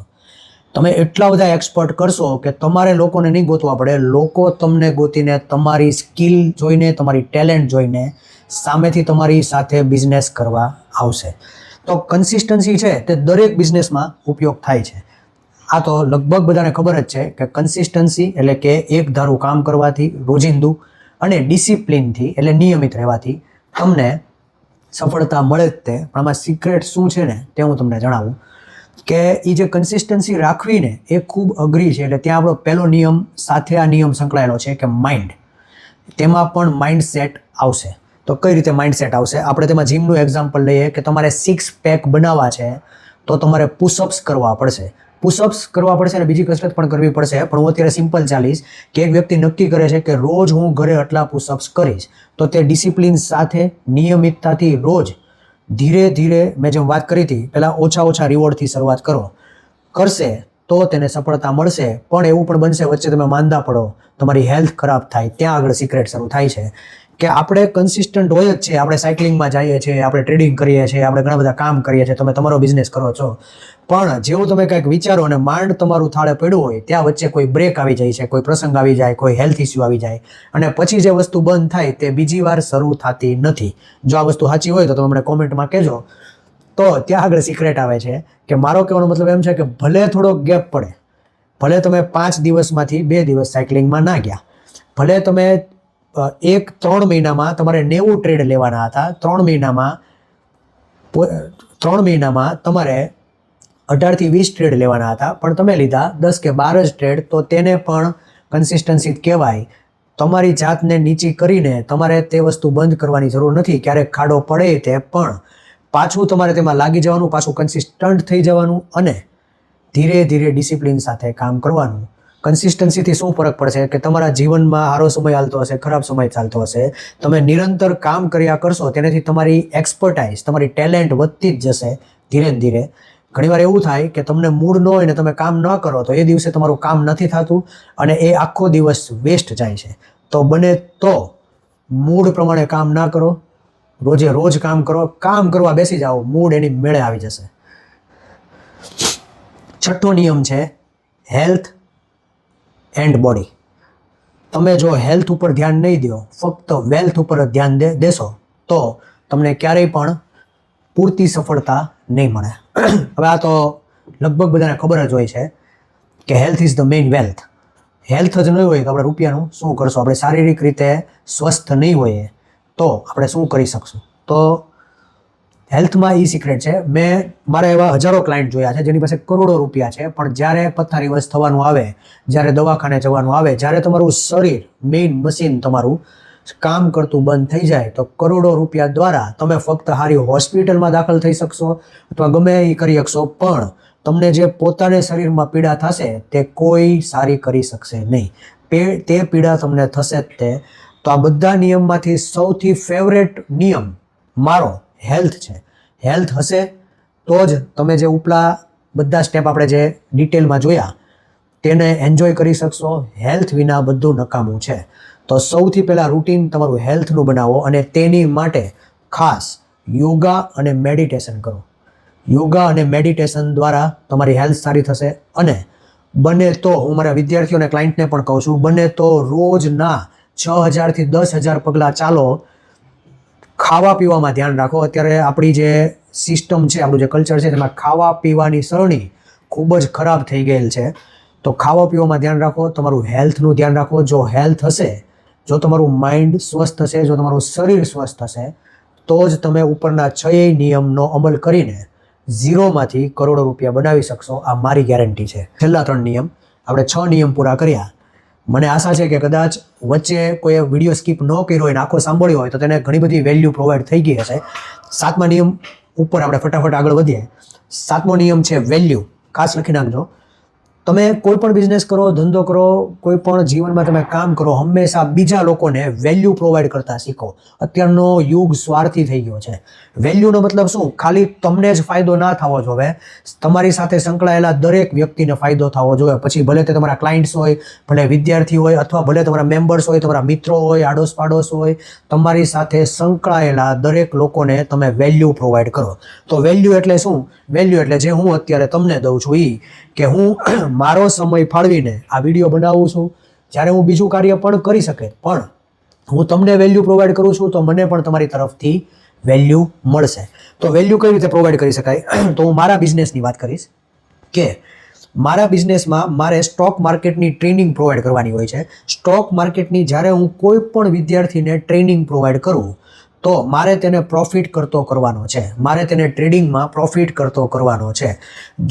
તમે એટલા બધા એક્સપર્ટ કરશો કે તમારે લોકોને નહીં ગોતવા પડે, લોકો તમને ગોતીને તમારી સ્કિલ જોઈને, તમારી ટેલેન્ટ જોઈને સામેથી તમારી સાથે બિઝનેસ કરવા આવશે. તો કન્સિસ્ટન્સી છે તે દરેક બિઝનેસમાં ઉપયોગ થાય છે. આ તો લગભગ બધાને ખબર જ છે કે કન્સિસ્ટન્સી એટલે કે એક ધારું કામ કરવાથી, રોજિંદુ અને ડિસિપ્લિનથી એટલે નિયમિત રહેવાથી તમને સફળતા મળે જ તે. પણ આમાં સિક્રેટ શું છે ને તે હું તમને જણાવું કે એ જે કન્સિસ્ટન્સી રાખવી ને એ ખૂબ અઘરી છે. એટલે ત્યાં આપણો પહેલો નિયમ સાથે આ નિયમ સંકળાયેલો છે કે માઇન્ડ. તેમાં પણ માઇન્ડ સેટ આવશે. તો કઈ રીતે માઇન્ડ સેટ આવશે? આપણે તેમાં જીમનું એક્ઝામ્પલ લઈએ કે તમારે 6 પેક બનાવવા છે તો તમારે પુશઅપ્સ કરવા પડશે. પુશઅપ્સ કરવા પડશે અને બીજી કસરત પણ કરવી પડશે. પણ હું અત્યારે સિમ્પલ ચાલીશ કે એક વ્યક્તિ નક્કી કરે છે કે રોજ હું ઘરે આટલા પુશઅપ્સ કરીશ, તો તે ડિસિપ્લિન સાથે નિયમિતતાથી રોજ ધીરે ધીરે, મેં જેમ વાત કરી હતી પહેલાં, ઓછા રિવોર્ડથી શરૂઆત કરશે તો તેને સફળતા મળશે. પણ એવું પણ બનશે વચ્ચે તમે માંદા પડો, તમારી હેલ્થ ખરાબ થાય. ત્યાં આગળ સિક્રેટ શરૂ થાય છે કે આપણે કન્સિસ્ટન્ટ હોય જ છે. આપણે સાયકલિંગમાં જઈએ છીએ, આપણે ટ્રેડિંગ કરીએ છીએ, આપણે ઘણા બધા કામ કરીએ છીએ, તમે તમારો બિઝનેસ કરો છો. પણ જેવું તમે કંઈક વિચારો અને માંડ તમારું થાળે પડ્યું હોય ત્યાં વચ્ચે કોઈ બ્રેક આવી જાય છે, કોઈ પ્રસંગ આવી જાય, કોઈ હેલ્થ ઇસ્યુ આવી જાય અને પછી જે વસ્તુ બંધ થાય તે બીજી વાર શરૂ થતી નથી. જો આ વસ્તુ સાચી હોય તો તમે મને કોમેન્ટમાં કહેજો. તો ત્યાં આગળ સિક્રેટ આવે છે કે મારો કહેવાનો મતલબ એમ છે કે ભલે થોડો ગેપ પડે, ભલે તમે 5 દિવસમાંથી 2 દિવસ સાયકલિંગમાં ના ગયા, ભલે તમે 3 મહિનામાં તમારે 90 ટ્રેડ લેવાના હતા, 3 મહિનામાં તમારે 18 થી 20 ટ્રેડ લેવાના હતા, પણ તમે લીધા 10 કે 12 જ ટ્રેડ, તો તેને પણ કન્સિસ્ટન્સી કહેવાય. તમારી જાતને નીચી કરીને તમારે તે વસ્તુ બંધ કરવાની જરૂર નથી. ક્યારેક ખાડો પડે તે પણ પાછું તમારે તેમાં લાગી જવાનું, પાછું કન્સિસ્ટન્ટ થઈ જવાનું અને ધીરે ધીરે ડિસિપ્લિન સાથે કામ કરવાનું. કન્સિસ્ટન્સીથી શું ફરક પડશે કે તમારા જીવનમાં સારો સમય ચાલતો હશે, ખરાબ સમય ચાલતો હશે, તમે નિરંતર કામ કર્યા કરશો તેનાથી તમારી એક્સપર્ટાઇઝ, તમારી ટેલેન્ટ વધતી જ જશે ધીરે ધીરે. ઘણીવાર એવું થાય કે તમને મૂડ ન હોય ને તમે કામ ન કરો તો એ દિવસે તમારું કામ નથી થતું અને એ આખો દિવસ વેસ્ટ જાય છે. તો બને તો મૂડ પ્રમાણે કામ ના કરો, રોજે રોજ કામ કરો. કામ કરવા બેસી જાઓ, મૂડ એની મેળે આવી જશે. 6થો નિયમ છે હેલ્થ એન્ડ બોડી. તમે જો હેલ્થ ઉપર ધ્યાન નહીં દો, ફક્ત વેલ્થ ઉપર જ ધ્યાન દેશો તો તમને ક્યારેય પણ પૂરતી સફળતા નહીં મળે. હવે આ તો લગભગ બધાને ખબર જ હોય છે કે health is the main wealth. Health જ નહીં હોય તો આપણે રૂપિયાનું શું કરશું? આપણે શારીરિક રીતે સ્વસ્થ નહીં હોઈએ તો આપણે શું કરી શકશું? તો હેલ્થમાં એ સિક્રેટ છે. મેં મારા એવા હજારો ક્લાયન્ટ જોયા છે જેની પાસે કરોડો રૂપિયા છે, પણ જ્યારે પથારીવશ થવાનું આવે, જ્યારે દવાખાને જવાનું આવે, જ્યારે તમારું શરીર, મેઇન મશીન તમારું કામ કરતું બંધ થઈ જાય તો કરોડો રૂપિયા દ્વારા તમે ફક્ત સારી હોસ્પિટલમાં દાખલ થઈ શકશો અથવા ગમે એ કરી શકશો, પણ તમને જે પોતાને શરીરમાં પીડા થશે તે કોઈ સારી કરી શકશે નહીં. તે પીડા તમને થશે જ તે. તો આ બધા નિયમમાંથી સૌથી ફેવરેટ નિયમ મારો હેલ્થ છે. હેલ્થ હશે તો જ તમે જે ઉપલા બધા સ્ટેપ આપણે જે ડિટેલમાં જોયા તેને એન્જોય કરી શકશો. હેલ્થ વિના બધું નકામું છે. તો સૌથી પહેલાં રૂટીન તમારું હેલ્થનું બનાવો અને તેની માટે ખાસ યોગા અને મેડિટેશન કરો. યોગા અને મેડિટેશન દ્વારા તમારી હેલ્થ સારી થશે. અને બને તો હું મારા વિદ્યાર્થીઓને, ક્લાયન્ટને પણ કહું છું, બને તો રોજના 6000 થી 10000 પગલાં ચાલો. ખાવા પીવામાં ધ્યાન રાખો. અત્યારે આપણી જે સિસ્ટમ છે, આપણું જે કલ્ચર છે, તેમાં ખાવા પીવાની સરણી ખૂબ જ ખરાબ થઈ ગયેલ છે. તો ખાવા પીવામાં ધ્યાન રાખો, તમારું હેલ્થનું ધ્યાન રાખો. જો હેલ્થ હશે, જો તમારું માઇન્ડ સ્વસ્થ હશે, જો તમારું શરીર સ્વસ્થ હશે, તો જ તમે ઉપરના 6 નિયમનો અમલ કરીને 0માંથી કરોડો રૂપિયા બનાવી શકશો. આ મારી ગેરંટી છે. છેલ્લા 3 નિયમ, આપણે 6 નિયમ પૂરા કર્યા. મને આશા છે કે કદાચ વચ્ચે કોઈ વિડીયો સ્કીપ ન કર્યો હોય ને આખો સાંભળ્યો હોય તો તેને ઘણી બધી વેલ્યુ પ્રોવાઈડ થઈ ગઈ હશે. 7મા નિયમ ઉપર આપણે ફટાફટ આગળ વધીએ. 7મો નિયમ છે વેલ્યુ. ખાસ લખી નાખજો. તમે કોઈ પણ બિઝનેસ કરો, ધંધો કરો, કોઈ પણ જીવનમાં તમે કામ કરો, હંમેશા બીજા લોકોને વેલ્યુ પ્રોવાઈડ કરતા શીખો. અત્યારનો યુગ સ્વાર્થી થઈ ગયો છે. વેલ્યુનો મતલબ શું? ખાલી તમને જ ફાયદો ના થવો જોઈએ, તમારી સાથે સંકળાયેલા દરેક વ્યક્તિને ફાયદો થવો જોઈએ. પછી ભલે તે તમારા ક્લાયન્ટ્સ હોય, ભલે વિદ્યાર્થી હોય, અથવા ભલે તમારા મેમ્બર્સ હોય, તમારા મિત્રો હોય, આડોશ પાડોશ હોય, તમારી સાથે સંકળાયેલા દરેક લોકોને તમે વેલ્યુ પ્રોવાઈડ કરો. તો વેલ્યુ એટલે શું? વેલ્યુ એટલે જે હું અત્યારે તમને દઉં છું એ કે હું મારો સમય ફાળવીને આ વિડીયો બનાવું છું. જ્યારે હું બીજું કાર્ય પણ કરી શકે, પણ હું તમને વેલ્યુ પ્રોવાઈડ કરું છું તો મને પણ તમારી તરફથી વેલ્યુ મળશે. તો વેલ્યુ કઈ રીતે પ્રોવાઈડ કરી શકાય? તો હું મારા બિઝનેસની વાત કરીશ કે મારા બિઝનેસમાં મારે સ્ટોક માર્કેટની ટ્રેનિંગ પ્રોવાઈડ કરવાની હોય છે. સ્ટોક માર્કેટની જ્યારે હું કોઈ પણ વિદ્યાર્થીને ટ્રેનિંગ પ્રોવાઈડ કરું તો મારે તેને પ્રોફિટ કરતો કરવાનો છે, મારે તેને ટ્રેડિંગમાં પ્રોફિટ કરતો કરવાનો છે.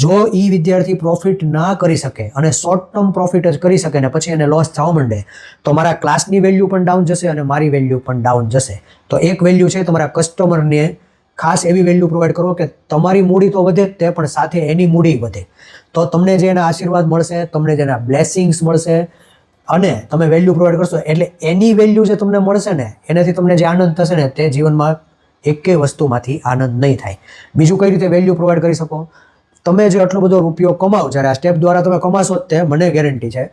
જો એ વિદ્યાર્થી પ્રોફિટ ના કરી શકે અને શોર્ટ ટર્મ પ્રોફિટ જ કરી શકે ને પછી એને લોસ થવા માંડે તો મારા ક્લાસની વેલ્યુ પણ ડાઉન જશે અને મારી વેલ્યુ પણ ડાઉન જશે. તો એક વેલ્યુ છે તમારા કસ્ટમરને ખાસ એવી વેલ્યુ પ્રોવાઈડ કરો કે તમારી મૂડી તો વધે જ તે પણ સાથે એની મૂડી વધે. તો તમને જે એના આશીર્વાદ મળશે, તમને જેના બ્લેસિંગ્સ મળશે અને તમે વેલ્યુ પ્રોવાઈડ કરશો એટલે એની વેલ્યુ જે તમને મળશે ને એનાથી તમને જે આનંદ થશે ને તે જીવનમાં એકેય વસ્તુમાંથી આનંદ નહીં થાય. બીજું કઈ રીતે વેલ્યુ પ્રોવાઈડ કરી શકો? તમે જે આટલો બધો રૂપિયો કમાઓ, જ્યારે આ સ્ટેપ દ્વારા તમે કમાશો જ તે મને ગેરંટી છે,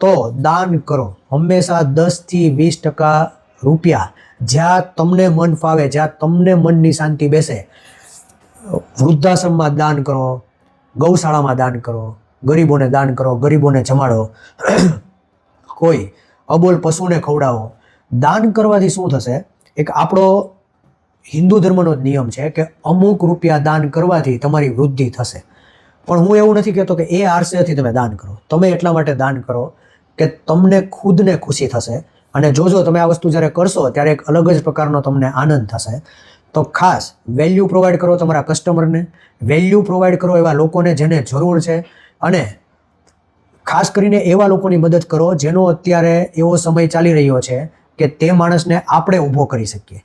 તો દાન કરો. હંમેશા 10-20% રૂપિયા જ્યાં તમને મન ફાવે, જ્યાં તમને મનની શાંતિ બેસે, વૃદ્ધાશ્રમમાં દાન કરો, ગૌશાળામાં દાન કરો, ગરીબોને દાન કરો, ગરીબોને જમાડો, કોઈ અબોલ પશુને ખવડાવો. દાન કરવાથી શું થશે? એક આપણો હિન્દુ ધર્મનો જ નિયમ છે કે અમુક રૂપિયા દાન કરવાથી તમારી વૃદ્ધિ થશે. પણ હું એવું નથી કહેતો કે એ આરસેથી તમે દાન કરો. તમે એટલા માટે દાન કરો કે તમને ખુદને ખુશી થશે અને જોજો તમે આ વસ્તુ જ્યારે કરશો ત્યારે એક અલગ જ પ્રકારનો તમને આનંદ થશે. તો ખાસ વેલ્યુ પ્રોવાઈડ કરો તમારા કસ્ટમરને, વેલ્યુ પ્રોવાઈડ કરો એવા લોકોને જેને જરૂર છે અને ખાસ કરીને એવા લોકોની મદદ કરો જેનો અત્યારે એવો સમય ચાલી રહ્યો છે કે તે માણસને આપણે ઊભો કરી શકીએ.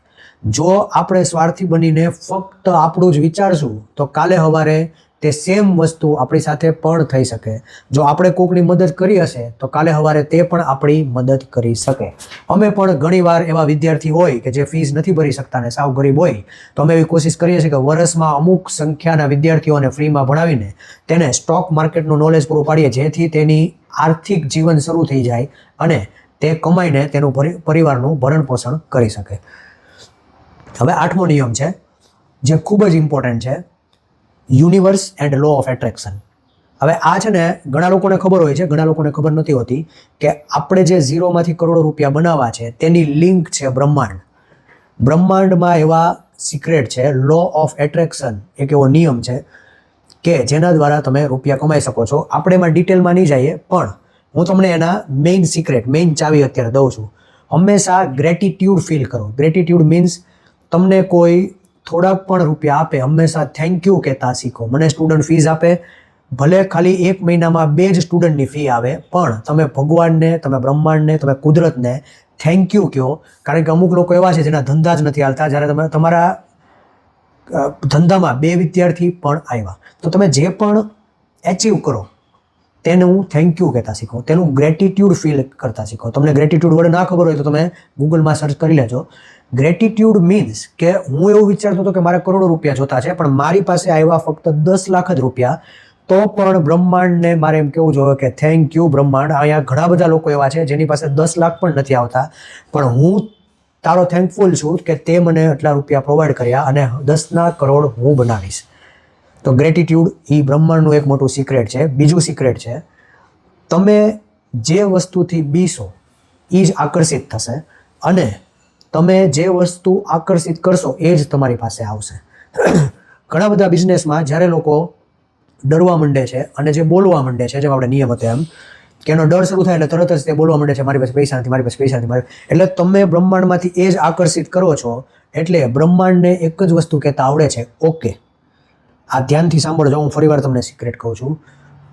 જો આપણે સ્વાર્થી બનીને ફક્ત આપણું જ વિચારશું તો કાલે સવારે તે સેમ વસ્તુ આપણી સાથે પણ થઈ શકે. જો આપણે કોઈકની મદદ કરી હશે તો કાલે સવારે તે પણ આપણી મદદ કરી શકે. અમે પણ ઘણીવાર એવા વિદ્યાર્થી હોય કે જે ફીસ નથી ભરી શકતા ને સાવ ગરીબ હોય તો અમે એવી કોશિશ કરીએ છીએ કે વર્ષમાં અમુક સંખ્યાના વિદ્યાર્થીઓને ફ્રીમાં ભણાવીને તેને સ્ટોક માર્કેટનું નોલેજ પૂરું પાડીએ જેથી તેની આર્થિક જીવન શરૂ થઈ જાય અને તે કમાઈને તેનું પરિવારનું ભરણ પોષણ કરી શકે. હવે 8મો નિયમ છે જે ખૂબ જ ઇમ્પોર્ટન્ટ છે, universe and law of attraction. હવે આ છે ને ઘણા લોકોને ખબર હોય છે, ઘણા લોકોને ખબર નથી હોતી કે આપણે જે 0માંથી કરોડો રૂપિયા બનાવવા છે તેની લિંક છે બ્રહ્માંડ. બ્રહ્માંડમાં એવા સિક્રેટ છે, લો ઓફ એટ્રેક્શન એક એવો નિયમ છે કે જેના દ્વારા તમે રૂપિયા કમાઈ શકો છો. આપણે એમાં ડિટેલમાં નહીં જઈએ પણ હું તમને એના મેઇન સિક્રેટ, મેઇન ચાવી અત્યારે દઉં છું. હંમેશા ગ્રેટિટ્યૂડ ફીલ કરો. ગ્રેટિટ્યૂડ મીન્સ તમને કોઈ થોડાક પણ રૂપિયા આપે હંમેશા થેન્ક યુ કહેતા શીખો. મને સ્ટુડન્ટ ફીસ આપે, ભલે ખાલી 1 મહિનામાં 2 જ સ્ટુડન્ટની ફી આવે પણ તમે ભગવાનને, તમે બ્રહ્માંડને, તમે કુદરતને થેન્ક યુ કહો. કારણ કે અમુક લોકો એવા છે જેના ધંધા જ નથી હાલતા, જ્યારે તમે તમારા ધંધામાં 2 વિદ્યાર્થી પણ આવ્યા તો તમે જે પણ એચીવ કરો તેનું થેન્ક યુ કહેતા શીખો, તેનું ગ્રેટિટ્યૂડ ફીલ કરતા શીખો. તમને ગ્રેટિટ્યૂડ વર્ડ ના ખબર હોય તો તમે ગૂગલમાં સર્ચ કરી લેજો. ગ્રેટિટ્યૂડ મીન્સ કે હું એવું વિચારતો હતો કે મારે કરોડો રૂપિયા જોતા છે પણ મારી પાસે આવ્યા ફક્ત 10 લાખ જ રૂપિયા, તો પણ બ્રહ્માંડને મારે એમ કહેવું જોઈએ કે થેન્ક યુ બ્રહ્માંડ. અહીંયા ઘણા બધા લોકો એવા છે જેની પાસે 10 લાખ પણ નથી આવતા પણ હું તારો થેન્કફુલ છું કે તે મને આટલા રૂપિયા પ્રોવાઈડ કર્યા અને 10 કરોડ હું બનાવીશ. તો ગ્રેટિટ્યૂડ એ બ્રહ્માંડનું એક મોટું સિક્રેટ છે. બીજું સિક્રેટ છે, તમે જે વસ્તુથી બીશો એ જ આકર્ષિત થશે અને તમે જે વસ્તુ આકર્ષિત કરશો એ જ તમારી પાસે આવશે. ઘણા બધા બિઝનેસમાં જ્યારે લોકો ડરવા માંડે છે અને જે બોલવા માંડે છે, જેમ આપણે નિયમ હતો એમ કે એનો ડર શરૂ થાય એટલે તરત જ તે બોલવા માંડે છે મારી પાસે પૈસા નથી, મારી પાસે પૈસા નથી. એટલે તમે બ્રહ્માંડમાંથી એ જ આકર્ષિત કરો છો. એટલે બ્રહ્માંડને એક જ વસ્તુ કહેતા આવડે છે, ઓકે. આ ધ્યાનથી સાંભળજો, હું ફરીવાર તમને સિક્રેટ કહું છું.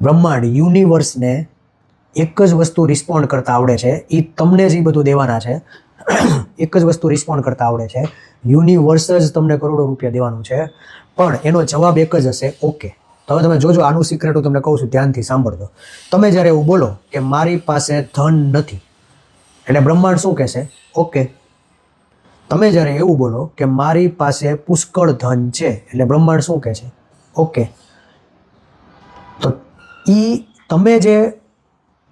બ્રહ્માંડ, યુનિવર્સને એક જ વસ્તુ રિસ્પોન્ડ કરતા આવડે છે. એ તમને જ એ બધું દેવાના છે. એક જ વસ્તુ રિસ્પોન્ડ કરતા આવડે છે. યુનિવર્સ જ તમને કરોડો રૂપિયા દેવાનું છે પણ એનો જવાબ એક જ હશે, ઓકે. તો હવે તમે જોજો, આનું સિક્રેટ હું તમને કહું છું, ધ્યાનથી સાંભળજો. તમે જ્યારે એવું બોલો કે મારી પાસે ધન નથી એટલે બ્રહ્માંડ શું કહેશે? ઓકે. તમે જ્યારે એવું બોલો કે મારી પાસે પુષ્કળ ધન છે એટલે બ્રહ્માંડ શું કહે છે? ઓકે. તો તમે જે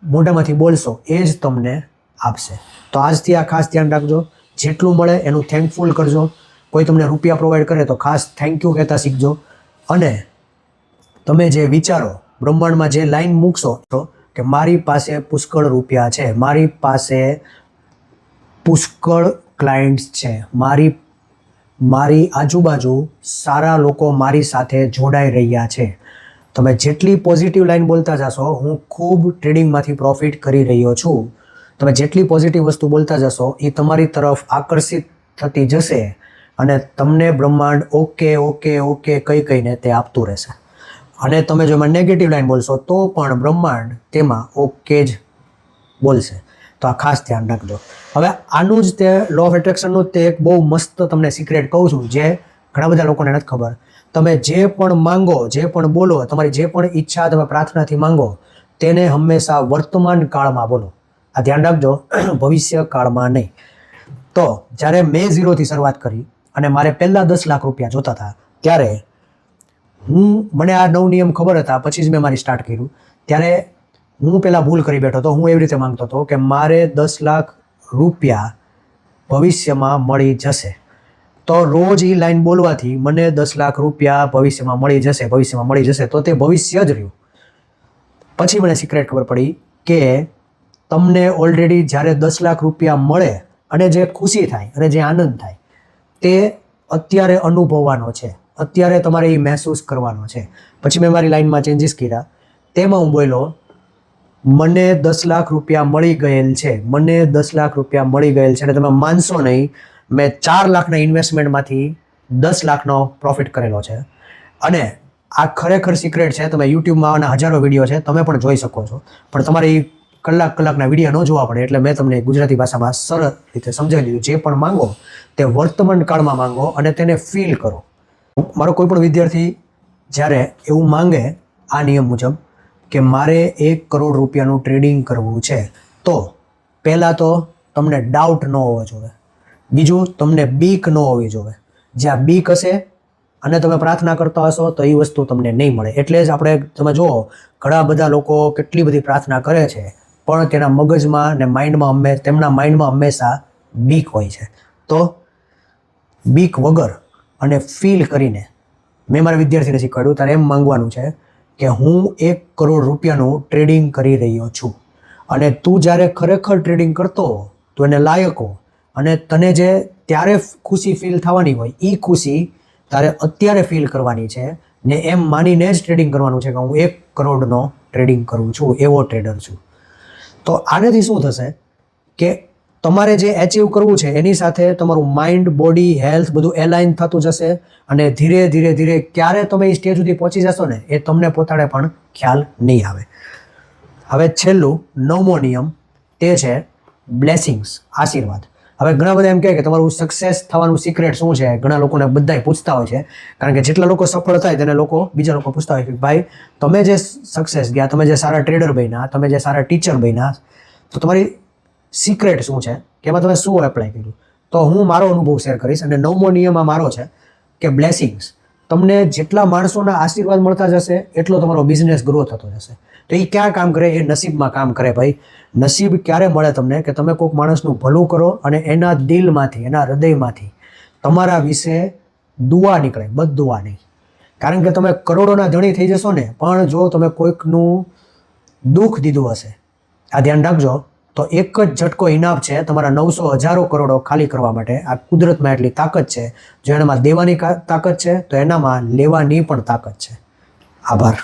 મોઢામાંથી બોલશો એ જ તમને આપશે. તો આજથી આ ખાસ ધ્યાન રાખજો, જેટલું મળે એનું થેન્કફુલ કરજો. કોઈ તમને રૂપિયા પ્રોવાઈડ કરે તો ખાસ થેન્ક યુ કહેતા શીખજો. અને તમે જે વિચારો, બ્રહ્માંડમાં જે લાઈન મૂકશો કે મારી પાસે પુષ્કળ રૂપિયા છે, મારી પાસે પુષ્કળ ક્લાયન્ટ્સ છે. મારી આજુબાજુ સારા લોકો મારી સાથે જોડાઈ રહ્યા છે. તમે જેટલી પોઝિટિવ લાઈન બોલતા જશો, હું ખૂબ ટ્રેડિંગમાંથી પ્રોફિટ કરી રહ્યો છું, તમે જેટલી પોઝિટિવ વસ્તુ બોલતા જશો એ તમારી તરફ આકર્ષિત થતી જશે અને તમને બ્રહ્માંડ ઓકે ઓકે ઓકે કહીને તે આપતું રહેશે. અને તમે જો એમાં નેગેટિવ લાઈન બોલશો તો પણ બ્રહ્માંડ તેમાં ઓકે જ બોલશે. તો આ ખાસ ધ્યાન રાખજો. હવે આનું જ તે લો ઓફ એટ્રેક્શનનું તે એક બહુ મસ્ત તમને સિક્રેટ કહું છું, જે ઘણા બધા લોકોને નથી ખબર. તમે જે પણ માંગો, જે પણ બોલો, તમારી જે પણ ઈચ્છા તમે પ્રાર્થનાથી માંગો, તેને હંમેશા વર્તમાન કાળમાં બોલો. આ ધ્યાન રાખજો, ભવિષ્ય કાળમાં નહીં. તો જ્યારે મેં 0થી શરૂઆત કરી અને મારે પહેલા 10 લાખ રૂપિયા જોતા હતા, ત્યારે મને આ 9 નિયમ ખબર હતા, પછી જ મેં મારી સ્ટાર્ટ કર્યું. ત્યારે હું પહેલાં ભૂલ કરી બેઠો હતો. હું એવી રીતે માંગતો હતો કે મારે 10 લાખ રૂપિયા ભવિષ્યમાં મળી જશે. તો રોજ એ લાઈન બોલવાથી મને 10 લાખ રૂપિયા ભવિષ્યમાં મળી જશે, તો તે ભવિષ્ય જ રહ્યું. પછી મને સિક્રેટ ખબર પડી કે તમને ઓલરેડી જ્યારે 10 લાખ રૂપિયા મળે અને જે ખુશી થાય અને જે આનંદ થાય, તે અત્યારે અનુભવવાનો છે, અત્યારે તમારે એ મહેસૂસ કરવાનો છે. પછી મેં મારી લાઈનમાં ચેન્જીસ કર્યા. તેમાં હું બોલ્યો, મને 10 લાખ રૂપિયા મળી ગયેલ છે, મને 10 લાખ રૂપિયા મળી ગયેલ છે. અને તમે માનશો નહીં, મેં 4 લાખના ઇન્વેસ્ટમેન્ટમાંથી 10 લાખનો પ્રોફિટ કરેલો છે. અને આ ખરેખર સિક્રેટ છે. તમે યુટ્યુબમાં આના હજારો વિડીયો છે, તમે પણ જોઈ શકો છો, પણ તમારે એ કલાકના વિડીયો ન જોવા પડે. એટલે મેં તમને ગુજરાતી ભાષામાં સરળ રીતે સમજાવી દીધું. જે પણ માંગો તે વર્તમાન કાળમાં માંગો અને તેને ફીલ કરો. મારો કોઈ પણ વિદ્યાર્થી જ્યારે એવું માંગે આ નિયમ મુજબ કે મારે 1 કરોડ રૂપિયાનું ટ્રેડિંગ કરવું છે, તો પહેલાં તો તમને ડાઉટ ન હોવો જોઈએ. બીજું, તમને બીક ન હોવી જોઈએ. જ્યાં બીક હશે અને તમે પ્રાર્થના કરતા હશો તો એ વસ્તુ તમને નહીં મળે. એટલે જ તમે જુઓ, ઘણા બધા લોકો કેટલી બધી પ્રાર્થના કરે છે, પણ તેના મગજમાં ને તેમના માઇન્ડમાં હંમેશા બીક હોય છે. તો બીક વગર અને ફીલ કરીને મેં મારા વિદ્યાર્થીને શીખવાડ્યું, તારે એમ માંગવાનું છે કે હું 1 કરોડ રૂપિયાનું ટ્રેડિંગ કરી રહ્યો છું. અને તું જ્યારે ખરેખર ટ્રેડિંગ કરતો હો, તું એને લાયક હો, અને તને જે ત્યારે ખુશી ફીલ થવાની હોય, એ ખુશી તારે અત્યારે ફીલ કરવાની છે. ને એમ માનીને જ ટ્રેડિંગ કરવાનું છે કે હું 1 કરોડનો ટ્રેડિંગ કરું છું, એવો ટ્રેડર છું. તો આનાથી શું થશે કે તમારે જે એચીવ કરવું છે એની સાથે તમારું માઇન્ડ, બોડી, હેલ્થ બધું એલાઇન થતું જશે. અને ધીરે ધીરે ક્યારે તમે એ સ્ટેજ સુધી પહોંચી જશો ને, એ તમને પોતાને પણ ખ્યાલ નહીં આવે. હવે છેલ્લું 9મો નિયમ, તે છે બ્લેસિંગ્સ, આશીર્વાદ. હવે ઘણા બધા એમ કહે કે તમારું સક્સેસ થવાનું સિક્રેટ શું છે. ઘણા લોકોને બધાય પૂછતા હોય છે, કારણ કે જેટલા લોકો સફળ થાય તેને બીજા લોકો પૂછતા હોય કે ભાઈ, તમે જે સક્સેસ ગયા, તમે જે સારા ટ્રેડર બન્યા, તમે જે સારા ટીચર બન્યા, તો તમારી સિક્રેટ શું છે, કે એમાં તમે શું એપ્લાય કર્યું. તો હું મારો અનુભવ શેર કરીશ. અને 9મો નિયમ આ મારો છે કે બ્લેસિંગ્સ. તમને જેટલા માણસોના આશીર્વાદ મળતા જશે, એટલો તમારો બિઝનેસ ગ્રો થતો જશે. તો એ ક્યાં કામ કરે? એ નસીબમાં કામ કરે ભાઈ. નસીબ ક્યારે મળે તમને? કે તમે કોઈક માણસનું ભલું કરો અને એના દિલમાંથી, એના હૃદયમાંથી તમારા વિશે દુઆ નીકળે, બદદુઆ નહીં. કારણ કે તમે કરોડોના ધણી થઈ જશો ને, પણ જો તમે કોઈકનું દુઃખ દીધું હશે, આ ધ્યાન રાખજો, તો એક જ ઝટકો ઇનાફ છે તમારા 900 હજારો કરોડો ખાલી કરવા માટે. આ કુદરતમાં એટલી તાકાત છે. જો એનામાં દેવાની તાકાત છે, તો એનામાં લેવાની પણ તાકાત છે. આભાર.